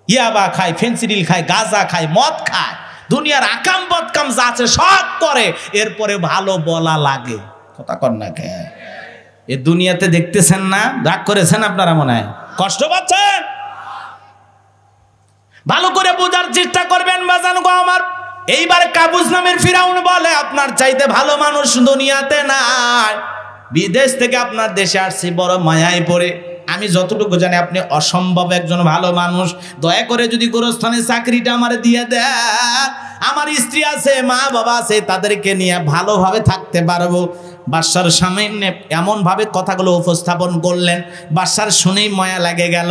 ইয়াবা খায়, ফেন্সিডিল খায়, গাঁজা খায়, মদ খায়, দুনিয়ার আকাম বদকাম যা আছে সব করে, এরপরে ভালো বলা লাগে। কথা কর না কে? এ দুনিয়াতে দেখতেছেন না? রাগ করেছেন আপনারা, মনে হয় কষ্ট পাচ্ছেন? ভালো করে বোঝার চেষ্টা করবেন বাজান গো আমার। এইবার কাবুস নামের ফিরাউন বলে, আপনার চাইতে ভালো মানুষ দুনিয়াতে নাই। বিদেশ থেকে আপনার দেশে আসছি বড় মায়ায় পড়ে, আমি যতটুকু জানি আপনি অসম্ভব একজন ভালো মানুষ, দয়া করে যদি গোরস্থানের চাকরিটা আমার দিয়ে দেন, আমার স্ত্রী আছে, মা বাবা আছে, তাদেরকে নিয়ে ভালোভাবে থাকতে পারবো। বাদশার সামনে এমন ভাবে কথাগুলো উপস্থাপন করলেন, বাদশার শুনেই মায়া লাগে গেল।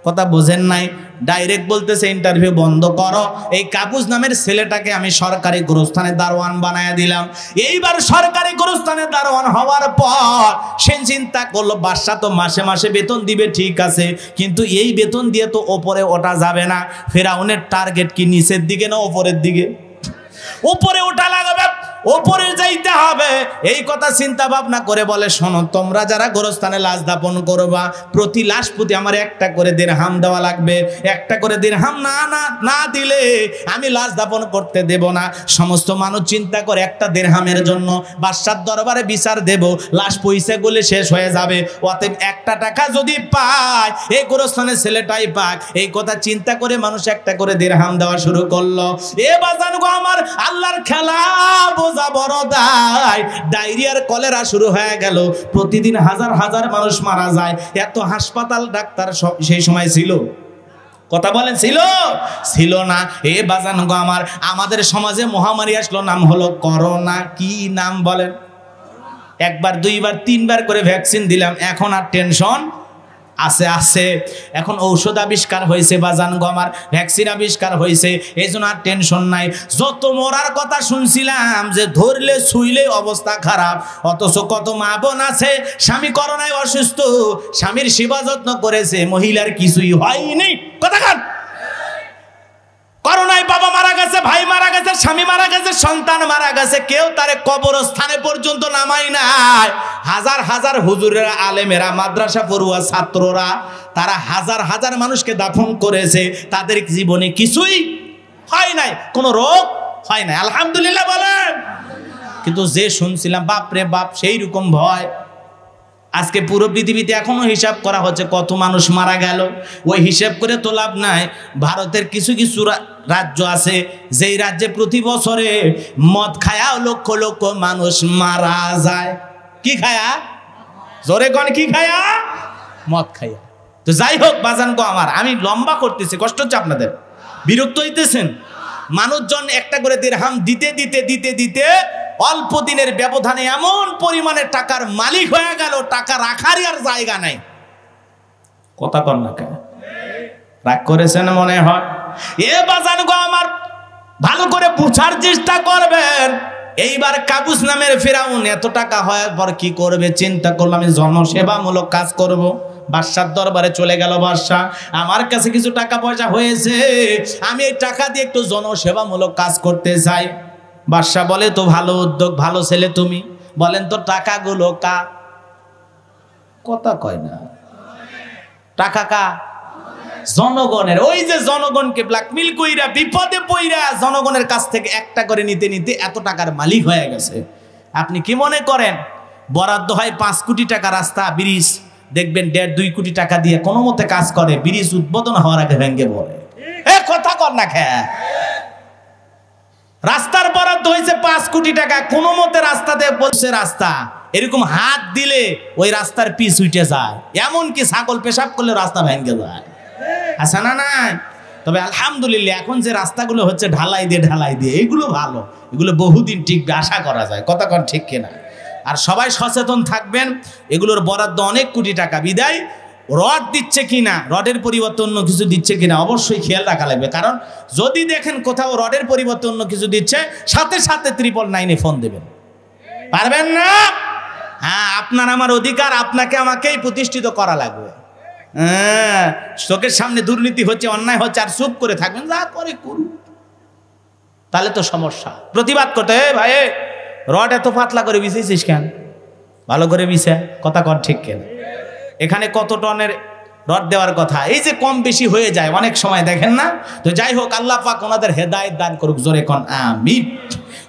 কথা বোঝেন নাই? ডাইরেক্ট বলতেছে ইন্টারভিউ বন্ধ করো, এই কাবুজ নামের ছেলেটাকে আমি সরকারি গোরস্থানের দারোয়ান বানায় দিলাম। এইবার সরকারি গোরস্থানের দারোয়ান হওয়ার পর সে চিন্তা করলো, বাদশা তো মাসে মাসে বেতন দিবে, ঠিক আছে, কিন্তু এই বেতন দিয়ে তো ওপরে ওঠা যাবে না। ফেরাউনের টার্গেট কি নিচের দিকে না ওপরের দিকে? উপরে ওঠা লাগবে, ওপরে যাইতে হবে। এই কথা চিন্তা ভাবনা করে বলে, শোনো, তোমরা যারা গোরস্থানে লাশ দাপন করবা, প্রতি লাশ প্রতি আমার একটা করে দিরহাম দেওয়া লাগবে। একটা করে দিরহাম না দিলে আমি লাশ দাপন করতে দেব না। সমস্ত মানুষ চিন্তা করে একটা দিরহামের জন্য বাদশার দরবারে বিচার দেব, লাশ পয়সা গুলে শেষ হয়ে যাবে। অতএব একটা টাকা যদি পায়, এই গোরস্থানের ছেলেটাই পাক। এই কথা চিন্তা করে মানুষ একটা করে দিরহাম দেওয়া শুরু করলো। এ বাজান গো আমার, আল্লাহর খেলা বোঝা বড় দায়। ডায়রিয়ার কলেরা শুরু হয়ে গেল, প্রতিদিন হাজার হাজার মানুষ মারা যায়। এত হাসপাতাল ডাক্তার সেই সময় ছিল? কথা বলেন, ছিল না। এ বাজান গো আমার, আমাদের সমাজে মহামারী আসলো, নাম হলো করোনা। কি নাম বলেন? একবার, দুইবার, তিনবার করে ভ্যাকসিন দিলাম, এখন আর টেনশন আছে। এখন ঔষধ আবিষ্কার হয়েছে বাজান গো আমার, ভ্যাকসিন আবিষ্কার হয়েছে, এই জন্য আর টেনশন নাই। যত মরার কথা শুনছিলাম যে ধরলে ছুইলে অবস্থা খারাপ, অথচ কত মা বোন আছে স্বামী করোনায় অসুস্থ, স্বামীর সেবা যত্ন করেছে, মহিলার কিছুই হয়নি। কথা কান, করোনায় বাবা মারা গেছে, ভাই মারা গেছে, স্বামী মারা গেছে, সন্তান মারা গেছে, কেউ তারে কবরস্থানে পর্যন্ত নামাই নাই। হাজার হাজার হুজুরেরা, আলেমেরা, মাদ্রাসা পড়ুয়া ছাত্ররা, তারা হাজার হাজার মানুষকে দাফন করেছে, তাদের জীবনে কিছুই হয় নাই, কোনো রোগ হয় নাই, আলহামদুলিল্লাহ বলেন। কিন্তু যে শুনছিলাম, বাপরে বাপ, সেই রকম ভয়। আজকে পুরো পৃথিবীতে এখনো হিসাব করা হচ্ছে কত মানুষ মারা গেল। ওই হিসাব করে তো লাভ নাই। ভারতের কিছু কিছু রাজ্য আছে, যেই রাজ্যে প্রতি বছরে মদ খায়া লক্ষ লক্ষ মানুষ মারা যায়। কি খায়া? জোরে কোন, কি খায়া? মদ খায়া। তো যাই হোক বাজান গো আমার, আমি লম্বা করতেছি, কষ্ট হচ্ছে আপনাদের, বিরক্ত হইতেছেন? মানুষজন একটা করে দিরহাম দিতে দিতে দিতে দিতে অল্প দিনের ব্যবধানে এমন পরিমাণে টাকার মালিক হয়ে গেল, টাকা রাখারই আর জায়গা নাই। কথা কন না কেন? রাগ করেছেন মনে হয়? এ বাজান গো আমার, ভালো করে বুঝার চেষ্টা করবেন। এইবার কাবুস নামের ফেরাউন এত টাকা হওয়ার পর কি করবে চিন্তা করলাম, আমি জনসেবামূলক কাজ করব। বাদশার দরবারে চলে গেল, বাদশা, আমার কাছে কিছু টাকা পয়সা হয়েছে, আমি এই টাকা দিয়ে একটু জনসেবামূলক কাজ করতে চাই। বাদশা বলে, তো ভালো উদ্যোগ, ভালো ছেলে তুমি, বলেন তো টাকাগুলো কা? কথা কয় না। টাকা কা? জনগণের। ওই যে জনগণকে ব্ল্যাকমেল কইরা, বিপদে পইরা জনগণের কাছ থেকে একটা করে নিতে নিতে এত টাকার মালিক হয়ে গেছে। আপনি কি মনে করেন বরাদ্দ হয় 5 কোটি টাকা রাস্তা, ব্রিজ, দেখবেন 1.5-2 কোটি টাকা দিয়ে কোনো মতে কাজ করে, ব্রিজ উদ্বোধন হওয়ার আগে ভেঙে পড়ে। কথা কর না খে? রাস্তার বরাদ্দ হয়েছে 5 কোটি টাকা, কোনো মতে রাস্তাতে বলছে রাস্তা, এরকম হাত দিলে ওই রাস্তার পিচ উঠে যায়, এমনকি ছাগল পেশাব করলে রাস্তা ভেঙে যায়। আচ্ছা না নাই? তবে আলহামদুলিল্লাহ এখন যে রাস্তাগুলো হচ্ছে ঢালাই দিয়ে, এগুলো ভালো, এগুলো বহুদিন টিকবে আশা করা যায়। কথা কন ঠিক কিনা? আর সবাই সচেতন থাকবেন, এগুলোর বরাদ্দ অনেক কোটি টাকা, বিদায় রড দিচ্ছে কিনা, রডের পরিবর্তে অন্য কিছু দিচ্ছে কিনা অবশ্যই খেয়াল রাখা লাগবে। কারণ যদি দেখেন কোথাও রডের পরিবর্তে অন্য কিছু দিচ্ছে, সাথে সাথে 999-এ ফোন দেবেন। পারবেন না? হ্যাঁ, আপনার আমার অধিকার, আপনাকে আমাকেই প্রতিষ্ঠিত করা লাগবে। হ্যাঁ, চোখের সামনে দুর্নীতি হচ্ছে, অন্যায় হচ্ছে, আর চুপ করে থাকবেন, যা করে করুন, তাহলে তো সমস্যা। প্রতিবাদ করতে, ভাই রড এত পাতলা করে বিছিয়েছিস কেন? ভালো করে বিছা, কথা কর ঠিক কেন? এখানে কত টনের রড দেওয়ার কথা, এই যে কম বেশি হয়ে যায় অনেক সময়, দেখেন না? তো যাই হোক, আল্লাহ পাক ওনাদের হেদায়েত দান করুক, জোরে কোন আমিন।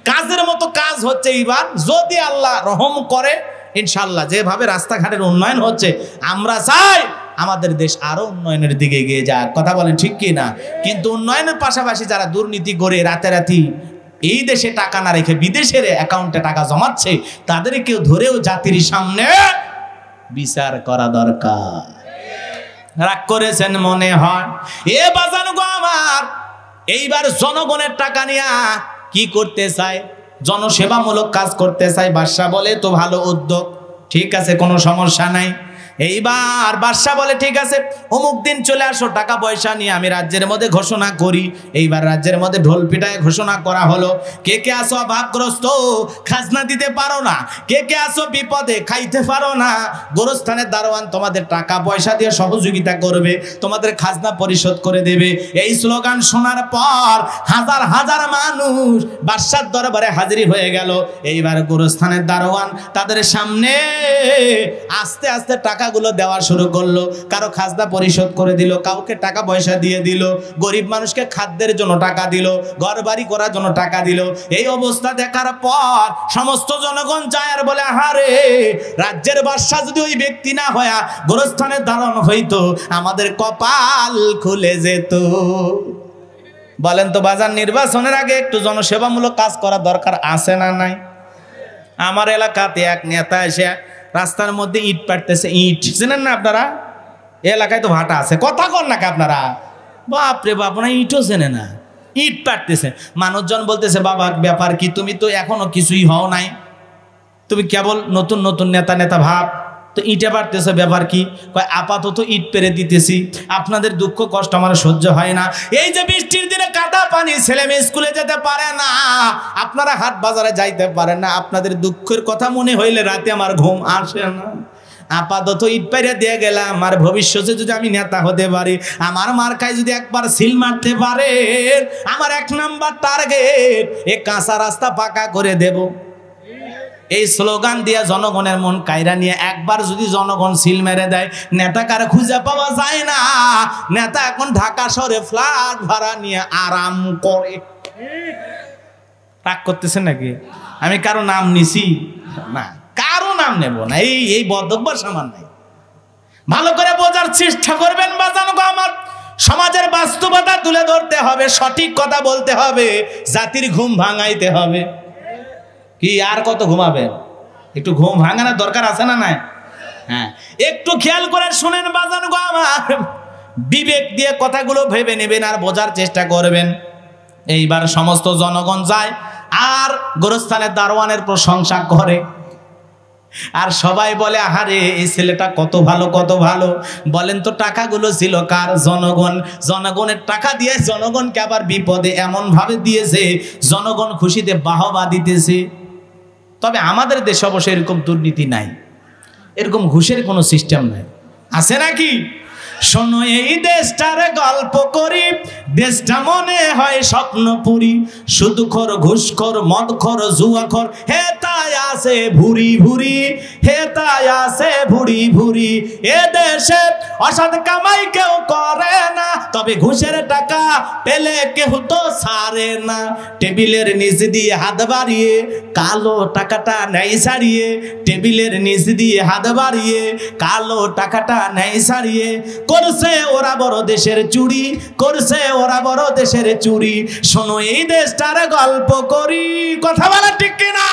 কাজের মতো কাজ হচ্ছে এইবার, যদি আল্লাহ রহম করে ইনশাআল্লাহ, যেভাবে রাস্তাঘাটের উন্নয়ন হচ্ছে, আমরা চাই আমাদের দেশ আরো উন্নয়নের দিকে এগিয়ে যাক। কথা বলেন ঠিক কি না? কিন্তু উন্নয়নের পাশাপাশি যারা দুর্নীতি করে রাতারাতি এই দেশে টাকা না রেখে বিদেশের অ্যাকাউন্টে টাকা জমাচ্ছে, তাদেরকেও ধরেও জাতির সামনে বিচার করা দরকার। রাগ করেছেন মনে হয়। এ বাজান গো আমার, এইবার জনগণের টাকা নিয়ে কি করতে চায়? জনসেবামূলক কাজ করতে চায়। বাদশা বলে তো ভালো উদ্যোগ, ঠিক আছে, কোনো সমস্যা নাই। এইবার বাদশা বলে ঠিক আছে, অমুক দিন চলে আসো, টাকা পয়সা নিয়ে আমি রাজ্যের মধ্যে ঘোষণা করি। এইবার রাজ্যের মধ্যে ঢোল পিটায় ঘোষণা করা হলো, কে কে আসো অভাবগ্রস্ত, খাজনা দিতে পারো না, কে কে আসো বিপদে, খাইতে পারো না, গোরস্থানের দারোয়ান তোমাদের টাকা পয়সা দিয়ে সহযোগিতা করবে, তোমাদের খাজনা পরিশোধ করে দেবে। এই স্লোগান শোনার পর হাজার হাজার মানুষ বাদশার দরবারে হাজিরি হয়ে গেল। এইবার গোরস্থানের দারোয়ান তাদের সামনে আস্তে আস্তে টাকাগুলো দেওয়া শুরু করলো। কারো খাজনা পরিশোধ করে দিল, কাউকে টাকা পয়সা দিয়ে দিল, গরিব মানুষকে খাদ্যের জন্য টাকা দিল, ঘর বাড়ি করার জন্য টাকা দিল। এই অবস্থা দেখার পর সমস্ত জনগণ যায় আর বলে, আহারে, রাজ্যের বাদশা যদি ওই ব্যক্তি না হয়া গোরস্থানের দারোয়ান হইতো, আমাদের কপাল খুলে যেত। বলেন তো বাজার, নির্বাচনের আগে একটু জনসেবামূলক কাজ করা দরকার আছে না নাই? আমার এলাকাতে এক নেতা এসে রাস্তার মধ্যে ইট পাড়তেছে। ইট চেনেন না আপনারা? এলাকায় তো ভাটা আছে, কথা কন নাকি আপনারা? বাপরে বাপ, না ইটও চেনে না, ইট পাড়তেছে। মানুষজন বলতেছে, বাবা ব্যাপার কি, তুমি তো এখনো কিছুই হও নাই, তুমি কেবল নতুন নতুন নেতা নেতা ভাব, তো ইটে পারতেছে, ব্যাপার কি? কয় আপাতত ইট পেরে দিতেছি, আপনাদের দুঃখ কষ্ট আমার সহ্য হয় না। এই যে বৃষ্টির দিনে কাদা পানি, ছেলে মেয়ে স্কুলে যেতে পারে না, আপনারা হাট বাজারে যাইতে পারেন না, আপনাদের দুঃখের কথা মনে হইলে রাতে আমার ঘুম আসে না। আপাতত ইট পেরে দিয়ে গেলাম, আর ভবিষ্যতে যদি আমি নেতা হতে পারি, আমার মার্কায় যদি একবার সিল মারতে পারে, আমার 1 নাম্বার টার্গেট এ কাঁচা রাস্তা পাকা করে দেব। এই স্লোগান দিয়ে জনগণের মন কায়রা নিয়ে একবার যদি জনগণ সিল মেরে দেয়, নেতা কারে খুঁজে পাওয়া যায় না। নেতা এখন ঢাকা শহরে ফ্ল্যাট ভাড়া নিয়ে আরাম করে। রাগ করতেছেন নাকি? আমি কারো নাম নিছি না, কারো নাম নেব না, এই বদভ্যাস আমার নাই। ভালো করে বোঝার চেষ্টা করবেন বাজানো গো আমার। সমাজের বাস্তবতা তুলে ধরতে হবে, সঠিক কথা বলতে হবে, জাতির ঘুম ভাঙাইতে হবে। কি আর কত ঘুমাবেন? একটু ঘুম ভাঙানোর দরকার আছে না নাই? হ্যাঁ, একটু খেয়াল করে শুনেন বাজান গো আমার, বিবেক দিয়ে কথাগুলো ভেবে নেবেন আর বোঝার চেষ্টা করবেন। এইবার সমস্ত জনগণ যায় আর গোরস্থানের দারোয়ানের প্রশংসা করে, আর সবাই বলে, আহারে এই ছেলেটা কত ভালো, কত ভালো। বলেন তো টাকাগুলো ছিল কার? জনগণ। জনগণের টাকা দিয়ে জনগণকে আবার বিপদে এমন ভাবে দিয়েছে, জনগণ খুশিতে বাহবা দিতেছে। তবে আমাদের দেশে অবশ্য এরকম দুর্নীতি নাই, এরকম ঘুষের কোনো সিস্টেম নাই, আছে নাকি? শোনো এই দেশটার গল্প করি, দেশটা মনে হয় স্বপ্নপুরী, সুদখোর ঘুষখোর মদখোর জুয়াখোর হে তাই আছে ভুরি ভুরি, হে তাই আছে ভুরি ভুরি। এ দেশে অসৎ কামাই কেউ করে না, তবে ঘুষের টাকা পেলে কেউ তো ছাড়ে না। টেবিলের নিচ দিয়ে হাত বাড়িয়ে কালো টাকাটা নেই ছাড়িয়ে, টেবিলের নিচ দিয়ে হাত বাড়িয়ে কালো টাকাটা নেই ছাড়িয়ে। করছে ওরা বড় দেশের চুরি, করছে ওরা বড় দেশের চুরি। শোনো এই দেশটার গল্প করি, কথা বলা ঠিক কিনা?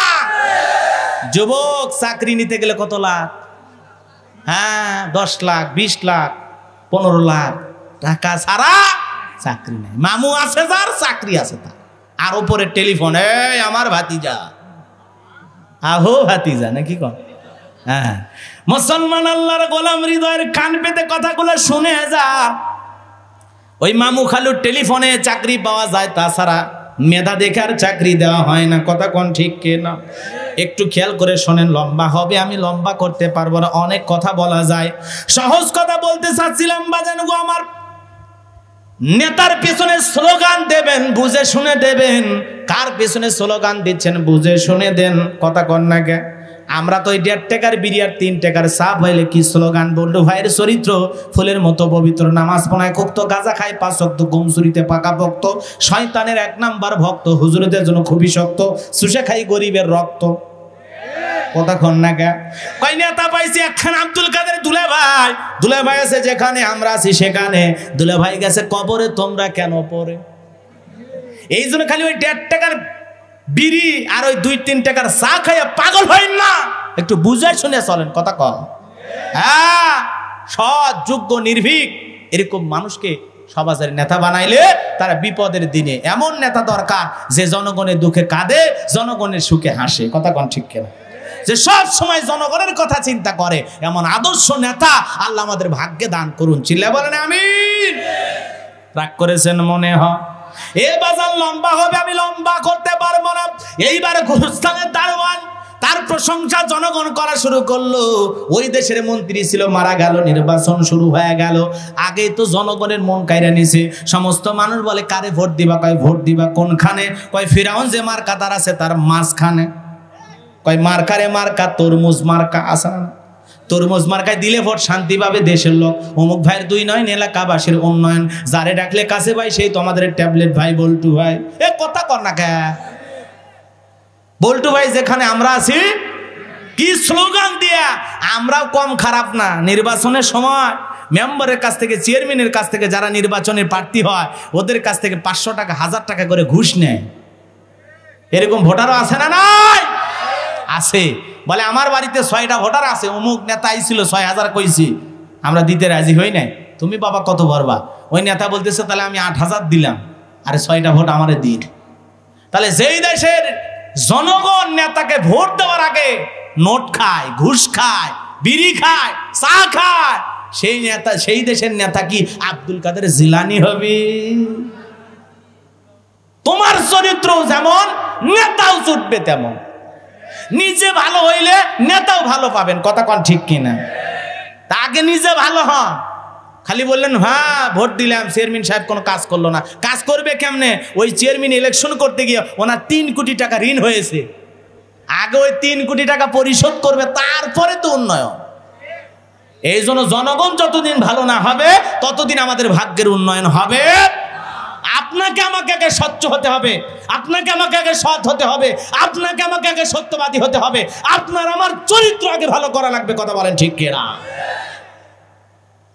যুবক চাকরি নিতে গেলে কত লাখ? হ্যাঁ, 10 লাখ, 20 লাখ, 15 লাখ টাকা ছাড়া চাকরি নেই। মামু আছে যার, চাকরি আছে তার, আর উপরে টেলিফোন, এই আমার ভাতিজা, আহো ভাতিজা, নাকি কম? হ্যাঁ, মুসলমান আল্লাহর গোলাম হৃদয়ের কান পেতে কথাগুলো শুনে যা। ওই মামু খালুর টেলিফোনে চাকরি পাওয়া যায়, তাছাড়া মেধা দেখে আর চাকরি দেওয়া হয় না। কথা কোন ঠিক কে না? একটু খেয়াল করে শোনেন, লম্বা হবে, আমি লম্বা করতে পারবো না, অনেক কথা বলা যায়। সহজ কথা বলতে চাচ্ছিলাম বাজান গো আমার, নেতার পেছনে স্লোগান দেবেন, বুঝে শুনে দেবেন। কার পেছনে স্লোগান দিচ্ছেন বুঝে শুনে দেন, কথা কন না কে? আমরা তো ওই 1.5 টাকার বিড়ি আর 3 টাকার চা হইলে কি স্লোগান বললো? ভাইয়ের চরিত্র ফুলের মতো পবিত্র, নামাজ পড়ায় কুক্ত, গাঁজা খায় 5 ওয়াক্ত, ঘুম চুরিতে পাকা ভক্ত, শয়তানের 1 নাম্বার ভক্ত, হুজুরদের জন্য খুবই শক্ত, চুষে খাই গরিবের রক্ত। কথা কন না কে? কই নেতা পাইছি একখান আব্দুল কাদের দুলাভাই, দুলাভাই আছে যেখানে আমরা আছি সেখানে, দুলাভাই গেছে কবরে, তোমরা কেন পড়ে? এই জন্য খালি ওই 1.5 টাকার বিড়ি আর ওই 2-3 টাকার চা খাইয়া পাগল হয় না, একটু বুঝে শুনে চলেন, কথা কম। হ্যাঁ, সৎ, যোগ্য, নির্ভীক এরকম মানুষকে সমাজের নেতা বানাইলে তারা বিপদের দিনে এমন নেতা দরকার যে জনগণের দুঃখে কাঁদে, জনগণের সুখে হাসে। কথা কোন ঠিক কিনা? যে সব সময় জনগণের কথা চিন্তা করে এমন আদর্শ নেতা আল্লাহ আমাদের ভাগ্যে দান করুন। চিল্লা বলেন আমিন। রাগ করেছেন মনে হয়? এ বাজার লম্বা হবে, আমি লম্বা করতে পারবো না। এইবার গুরুস্থানের দারোয়ান তার প্রশংসা জনগণ করা শুরু করলো। ওই দেশের মন্ত্রী ছিল, মারা গেল, নির্বাচন শুরু হয়ে গেল। আগে তো জনগণের মন কাইরা নিছে। সমস্ত মানুষ বলে কারে ভোট দিবা? কয় ভোট দিবা কোনখানে? কয় ফিরাউন যে মার্কা তার আছে তার মাঝখানে। কয় মার্কারে মার্কা, তরমুজ মার্কা আছে না? তরমুজ মার্কায় দিলে ভোট শান্তি পাবে দেশের লোক। অমুক ভাইয়ের 2 নয়, এলাকাবাসীর উন্নয়ন। যারে ডাকলে কাছে ভাই সেই তোমাদের ট্যাবলেট ভাই, বল্টু ভাই। এ কথা কর না কে? বল্টু ভাই যেখানে আমরা আছি, কি স্লোগান দিয়া! আমরাও কম খারাপ না। নির্বাচনের সময় মেম্বারের কাছ থেকে, চেয়ারম্যানের কাছ থেকে যারা নির্বাচনের প্রার্থী হয় ওদের কাছ থেকে 500 টাকা 1000 টাকা করে ঘুষ নেয়। এরকম ভোটারও আছে না? নাই আছে। বলে আমার বাড়িতে 6টা ভোটার আছে, অমুক নেতা আইছিল 6000 কইছি, আমরা দিতে রাজি হই নাই। তুমি বাবা কত ভরবা? ওই নেতা বলতেছে তাহলে আমি 8000 দিলাম, আরে 6টা ভোট আমারে দিন। তাহলে যেই দেশের জনগণ নেতাকে ভোট দেওয়ার আগে নোট খায়, ঘুষ খায়, বিড়ি খায়, চা খায়, সেই নেতা, সেই দেশের নেতা কি আব্দুল কাদের জিলানী হবে? তোমার চরিত্র যেমন, নেতাও জুটবে তেমন। নিজে ভালো হইলে নেতাও ভালো পাবেন। কথা কোন ঠিক কিনা? তা আগে নিজে ভালো হন। খালি বললেন হ্যাঁ ভোট দিলাম, চেয়ারম্যান সাহেব কোনো কাজ করলো না। কাজ করবে কেমনে? ওই চেয়ারম্যান ইলেকশন করতে গিয়ে ওনার 3 কোটি টাকা ঋণ হয়েছে। আগে ওই 3 কোটি টাকা পরিশোধ করবে, তারপরে তো উন্নয়ন। এই জন্য জনগণ যতদিন ভালো না হবে ততদিন আমাদের ভাগ্যের উন্নয়ন হবে। আপনাকে আমাকে আগে স্বচ্ছ হতে হবে, আপনাকে আমাকে আগে সৎ হতে হবে, আপনাকে আমাকে আগে সত্যবাদী হতে হবে। আপনার আমার চরিত্র আগে ভালো করা লাগবে। কথা বলেন ঠিক কিনা?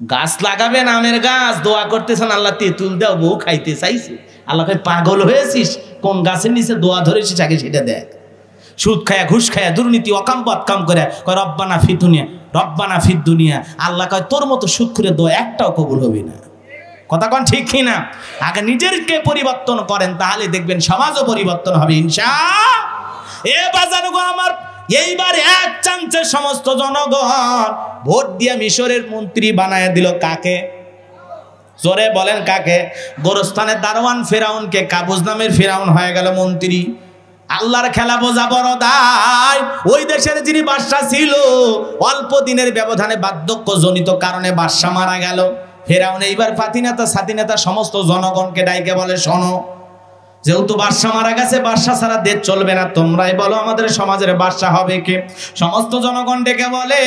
গাছ লাগাবেন, আমের গাছ, দোয়া করতেছেন আল্লাহ তেঁতুল দাও, বউ খাইতে চাইছে। আল্লাহ কয় পাগল হয়েছিস? কোন গাছের নিচে দোয়া ধরেছিস আগে সেটা দেখ। সুদ খায়া, ঘুষ খায়া, দুর্নীতি, অকাম কাম করে কয় রব্বানা ফিদ দুনিয়া, রব্বানা ফিদ দুনিয়া। আল্লাহ কয় তোর মতো সুদ করে দোয়া একটাও কবুল হবে না। কথা কোন ঠিক কিনা? আগে নিজেরকে পরিবর্তন করেন, তাহলে দেখবেন সমাজও পরিবর্তন হবে ইনশাআল্লাহ। এ বাজার গো আমার, এইবার এক চান্সে সমস্ত জনগণ ভোট দিয়ে মিশরের মন্ত্রী বানায় দিল। কাকে? জোরে বলেন কাকে? গোরস্থানের দারোয়ান ফেরাউনকে। কাবুজ নামের ফেরাউন হয়ে গেল মন্ত্রী। আল্লাহর খেলা বোঝা বড় দায়। ওই দেশের যিনি বাদশা ছিল, অল্প দিনের ব্যবধানে বার্ধক্য জনিত কারণে বাদশা মারা গেল। ফেরাউন এইবার ফাতিনেতা সাতিনেতা সমস্ত জনগণকে ডাইকে বলে শোনো, যেহেতু বাদশা মারা গেছে, বাদশা ছাড়া দেশ চলবে না, তোমরাই বলো আমাদের সমাজের বাদশা হবে কে? সমস্ত জনগণ ডেকে বলে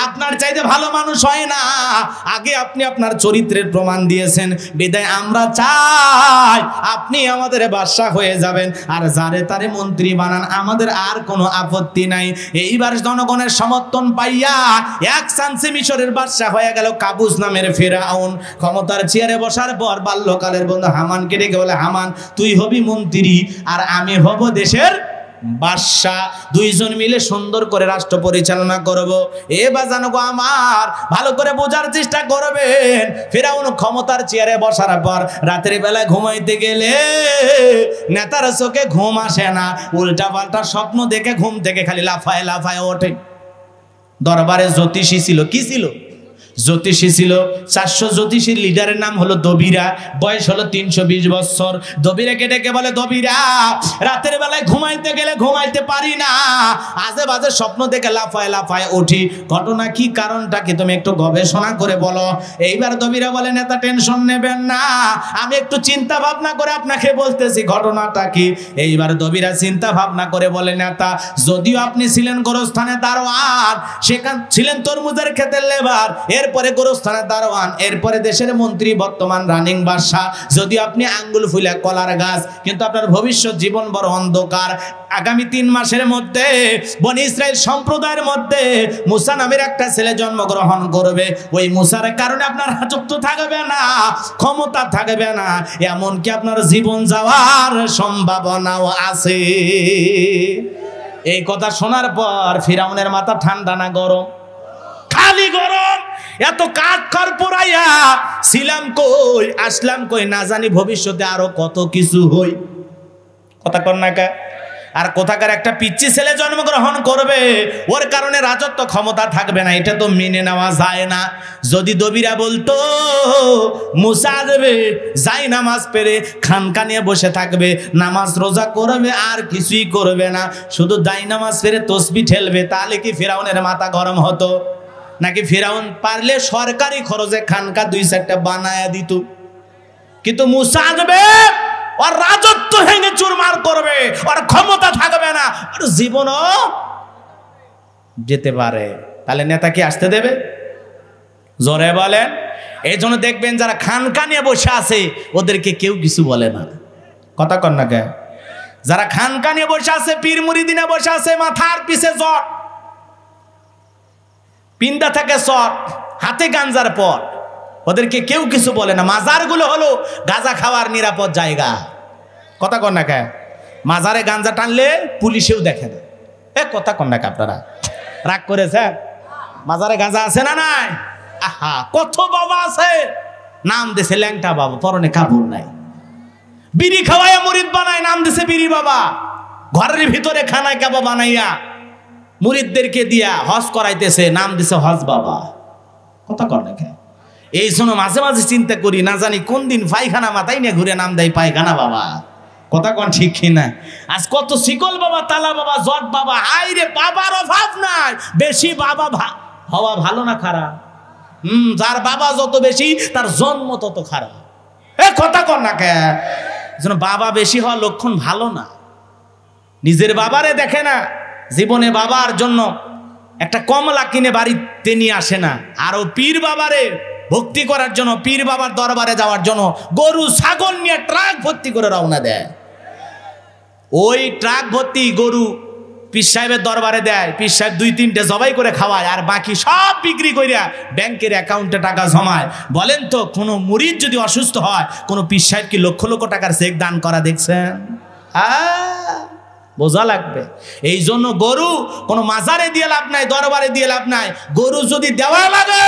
আপনার চাইতে ভালো মানুষ হয় না, আগে আপনি আপনার চরিত্রের প্রমাণ দিয়েছেন, বিদায় আমরা চাই আপনি আমাদের বাদশা হয়ে যাবেন, আর যারে তারে মন্ত্রী বানান, আমাদের আর কোনো আপত্তি নাই। এইবার জনগণের সমর্থন পাইয়া এক চান্সে মিশরের বাদশা হয়ে গেল কাবুস নামের ফেরাউন। ক্ষমতার চেয়ারে বসার পর বাল্যকালের বন্ধু হামানকে ডেকে বলে হামান তুই হবি মন্ত্রী আর আমি হব দেশের বাদশা, দুইজন মিলে সুন্দর করে রাষ্ট্র পরিচালনা করব। এ বাজানো গো আমার, ভালো করে বোঝার চেষ্টা করবেন। ফেরাউন ক্ষমতার চেয়ারে বসার পর রাতের বেলায় ঘুমাইতে গেলে নেতার চোখে ঘুম আসে না, উল্টা পাল্টা স্বপ্ন দেখে ঘুম থেকে খালি লাফায় লাফায় ওঠে। দরবারে জ্যোতিষী ছিল, কি ছিল? জ্যোতিষী ছিল। 400 জ্যোতিষীর লিডারের নাম হলো দবিরা, বয়স হলো 320 বছর। দবিরাকে ডেকে বলে দবিরা, রাতের বেলায় ঘুমাইতে গেলে ঘুমাইতে পারি না, আজে বাজে স্বপ্ন দেখে লাফায় লাফায় উঠি, ঘটনা কি, কারণটা কি, তুমি একটু গবেষণা করে বলো। এইবার দবিরা বলে নেতা টেনশন নেবেন না, আমি একটু চিন্তা ভাবনা করে আপনাকে বলতেছি ঘটনাটা কি। এইবার দবিরা চিন্তা ভাবনা করে বলে নেতা, যদিও আপনি ছিলেন গোরস্থানে দারোয়ান, সেখান ছিলেন তরমুজের ক্ষেতের লেবার, এরপরে গোরস্থানের দারোয়ান, এরপরে দেশের মন্ত্রী, বর্তমান রানিং বাদশা, যদি আপনি আঙ্গুল ফুলে কলার গাছ, কিন্তু আপনার ভবিষ্যৎ জীবন বড় অন্ধকার। আগামী 3 মাসের মধ্যে বনি ইসরাইল সম্প্রদায়ের মধ্যে মুসা নামের একটা ছেলে জন্মগ্রহণ করবে। ওই মুসার কারণে আপনার রাজত্ব থাকবে না, ক্ষমতা থাকবে না, এমনকি আপনার জীবন যাওয়ার সম্ভাবনাও আছে। এই কথা শোনার পর ফিরাউনের মাথা ঠান্ডা না গরম? খালি গরম। এত কাঠ খড় পোড়াইয়া ছিলাম কই, আসলাম কই, না জানি ভবিষ্যতে আরো কত কিছু হই। কথা কর না কা? আর কোথাকার একটা পিচ্চি ছেলে জন্মগ্রহণ করবে, ওর কারণে রাজত্ব ক্ষমতা থাকবে না, এটা তো মেনে নেওয়া যায় না। যদি দবিরা বলতো মুসা দেবে যাই নামাজ পেরে খানকা নিয়ে বসে থাকবে, নামাজ রোজা করবে আর কিছুই করবে না, শুধু দাই নামাজ পেরে তসবি ঠেলবে, তাহলে কি ফিরাউনের মাথা গরম হতো? নাকি ফিরাউন পারলে সরকারি খরচে খানকা 2-4টা বানায়া দিত? কিন্তু মুসা দেবে ওর রাজত্ব ভেঙে চুরমার করবে, ওর ক্ষমতা থাকবে না, ওর জীবনও যেতে পারে। তাহলে নেতা কি আসতে দেবে? জোরে বলেন। এই জন্য দেখবেন যারা খানকা নিয়ে বসে আছে ওদেরকে কেউ কিছু বলে না। কথা কন না কে? যারা খানকা নিয়ে বসে আছে, পীর মুরিদিনে বসে আছে, মাথার পিছে জট, পিন্দা থাকে চট, হাতে গাঞ্জার পট, ওদেরকে কেউ কিছু বলে না। মাজারগুলো হলো গাঁজা খাওয়ার নিরাপদ জায়গা। কথা কন না কে? মাজারে গাঞ্জা টানলে পুলিশেও দেখে না। কথা কন না কে? আপনারা রাগ করেছে? মাজারে গাঁজা আছে না নাই? আহা, কত বাবা আছে, নাম দিছে ল্যাংটা বাবা, পরনে কাপড় নাই, বিড়ি খাওয়াইয়া মুরিদ বানায়, নাম দিছে বিড়ি বাবা, ঘরের ভিতরে খানায় কাবা বানাইয়া মুরিদদেরকে দিয়া হজ করাইতেছে, নাম দিছে হজ বাবা। কথা কন না কে? এই জন্য মাঝে মাঝে চিন্তা করি, না জানি কোন দিন পায়খানা মাথায় নিয়ে ঘুরে নাম দেয় পায়খানা বাবা। কথা কন ঠিক কিনা? আজ কত শিকল বাবা, তালা বাবা, জট বাবা, আইরে বাবার অভাব নাই। বেশি বাবা হওয়া ভালো না খারাপ? যার বাবা যত বেশি তার জন্ম তত খারাপ। কথা কন না কে? বাবা বেশি হওয়া লক্ষণ ভালো না। নিজের বাবারে দেখে না, জীবনে বাবার জন্য একটা কমলা কিনে বাড়িতে নিয়ে আসে না, আরো পীর বাবারে ভক্তি করার জন্য, পীর বাবার দরবারে যাওয়ার জন্য গরু ছাগল নিয়ে ট্রাক ভর্তি করে রওনা দেয়। ওই ট্রাক ভর্তি গরু পীর সাহেবের দরবারে দেয়, পীর সাহেব 2-3টে জবাই করে খাওয়ায়, আর বাকি সব বিক্রি করিয়া ব্যাংকের অ্যাকাউন্টে টাকা জমায়। বলেন তো, কোনো মুরিদ যদি অসুস্থ হয়, কোনো পীর সাহেব কি লক্ষ লক্ষ টাকার চেক দান করা দেখছেন? বোঝা লাগবে। এই জন্য গরু কোনো মাজারে দিয়ে লাভ নাই, দরবারে দিয়ে লাভ নাই। গরু যদি দেওয়া লাগে,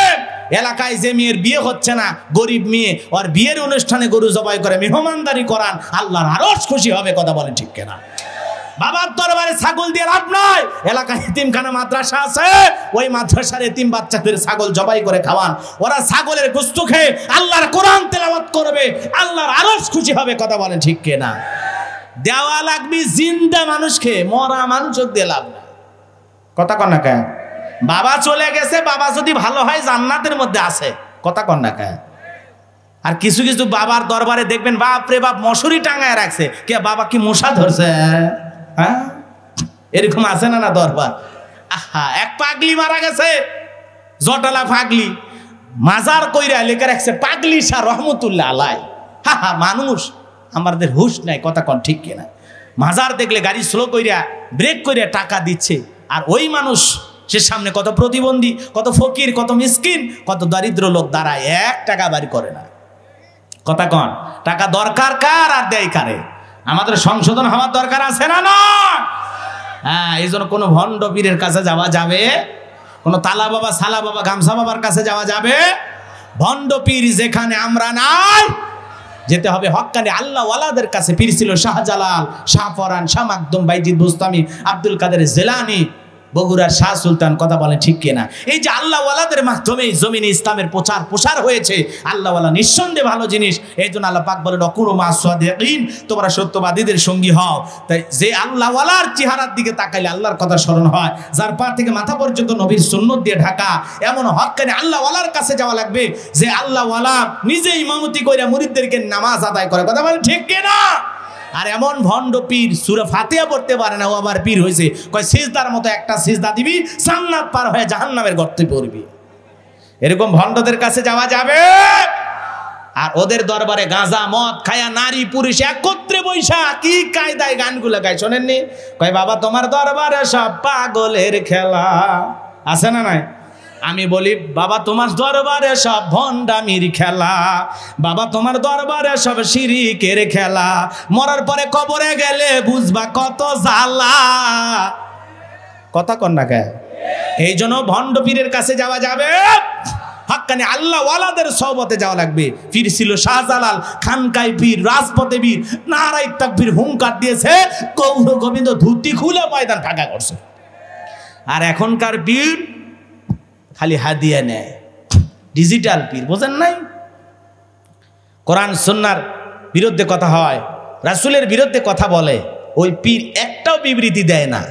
এলাকায় যে মেয়ের বিয়ে হচ্ছে না, গরিব মেয়ে, ওর বিয়ের অনুষ্ঠানে গরু জবাই করে মেহমানদারি করান, আল্লাহর আরশ খুশি হবে। কথা বলেন ঠিক কিনা? বাবার দরবারে ছাগল দিয়ে লাভ নাই। এলাকায় এতিমখানা মাদ্রাসা আছে, ওই মাদ্রাসার এতিম বাচ্চাদের ছাগল জবাই করে খাওয়ান, ওরা ছাগলের গোশত খেয়ে আল্লাহর কোরআন তেলাওয়াত করবে, আল্লাহর আরশ খুশি হবে। কথা বলেন ঠিক কিনা? দেওয়া লাগবে জিন্দা মানুষকে, মরা মানুষ দিয়ে লাভ নাই। কথা কন না কে? বাবা চলে গেছে, বাবা যদি ভালো হয় জান্নাতের মধ্যে আছে। কথা কন না কে? আর কিছু কিছু বাবার দরবারে দেখবেন, বাপ রে বাপ, মশুরি টাঙায় রাখছে, কে বাবা কি মশা ধরছে? হ্যাঁ, এরকম আছে না না দরবার? আহা, এক পাগলি মারা গেছে, জটালা পাগলি, মাজার কইরা লেখা রাখছে পাগলি শাহ রহমতুল্লাহ আলাই। হা হা, মানুষ আমাদের হুশ নাই। কথা কন ঠিক কিনা? মাজার দেখলে গাড়ি স্লো কইরা ব্রেক কইরা টাকা দিচ্ছে, আর ওই মানুষ সে সামনে কত প্রতিবন্ধী, কত ফকির, কত মিসকিন, কত দরিদ্র লোক দাঁড়ায়, 1 টাকা বাড়ি করে না। কথা কন, টাকা দরকার কার আর দেয় কারে? আমাদের সংশোধন হওয়ার দরকার আছে না না? হ্যাঁ, এই জন্য কোনো ভণ্ড পীরের কাছে যাওয়া যাবে, কোনো তালা বাবা, সালা বাবা, গামছা বাবার কাছে যাওয়া যাবে? ভণ্ড পীর যেখানে আমরা নাই, যেতে হবে হক্কানি আল্লাহ ওয়ালাদের কাছে। পীর ছিল শাহজালাল, শাহ ফরান, শাহ মাকদুম, বাইজিদ বুস্তামি, আব্দুল কাদের জিলানী, বগুড়ার শাহ সুলতান। কথা বলেন ঠিক কিনা? এই যে আল্লাহ ওয়ালাদের মাধ্যমে জমিনে ইসলামের প্রসার হয়েছে। আল্লাহ ওয়ালা নিঃসন্দেহে ভালো জিনিস। এই জন্য আল্লাহ পাক বলেন, অকুনু মা'আস সাদিকিন, তোমরা সত্যবাদীদের সঙ্গী হও। তাই যে আল্লাহ ওয়ালার চেহারার দিকে তাকাইলে আল্লাহর কথা স্মরণ হয়, যার পা থেকে মাথা পর্যন্ত নবীর সুন্নত দিয়ে ঢাকা, এমন হক্কানি আল্লাহ ওয়ালার কাছে যাওয়া লাগবে যে আল্লাহ ওয়ালা নিজে ইমামতি করে মুরিদদেরকে নামাজ আদায় করে। কথা বলেন ঠিক কিনা? আর এমন ভণ্ড পীর সূরা ফাতিহা পড়তে পারে না, ও আবার পীর হয়েছে, কয় সিজদার মতো একটা সিজদা দিবি, জান্নাত পার হয়ে জাহান্নামের গর্তে পড়বি। এরকম ভণ্ডদের কাছে যাওয়া যাবে? আর ওদের দরবারে গাঁজা মদ খায়া নারী পুরুষ একত্রে বৈশা কি কায়দায় গানগুলো গায়, শোনেননি? কয় বাবা তোমার দরবারে সব পাগলের খেলা, আছে না নাই? আমি বলি বাবা তোমার দরবারে সব ভণ্ডামির খেলা, বাবা তোমার দরবারে সব শিরিকের খেলা, মরার পরে কবরে গেলে বুঝবা কত জ্বালা। কথা কন না কে? এই জন্য ভণ্ড পীরের কাছে যাওয়া যাবে? হাক্কানি আল্লাহ ওয়ালাদের সহবতে যাওয়া লাগবে। পীর ছিল শাহজালাল, খানকাই পীর, রাজপথে পীর, নারাই তাকবীর হুঙ্কার দিয়েছে, গৌর গোবিন্দ ধুতি খুলে ময়দান ফাঁকা করছে। আর এখনকার পীর খালি হাদিয়া নেয়, ডিজিটাল পীর, বোঝেন নাই? কোরআন সুন্নাহর বিরুদ্ধে কথা হয়, রাসূলের বিরুদ্ধে কথা বলে, ওই পীর একটাও বিবৃতি দেয় না।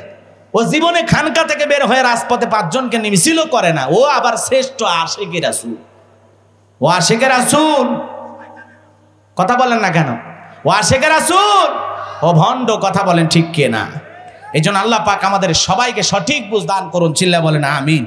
ও জীবনে খানকা থেকে বের হয়ে রাজপথে 5 জনকে মিছিল করে না। ও আবার শ্রেষ্ঠ আশিকে রাসূল, ও আশিকে রাসূল। কথা বলেন না কেন? ও আশিকে রাসূল, ও ভণ্ড। কথা বলেন ঠিক কিনা? এই জন্য আল্লাহ পাক আমাদের সবাইকে সঠিক বুঝ দান করুন। চিল্লা বলেন আমিন।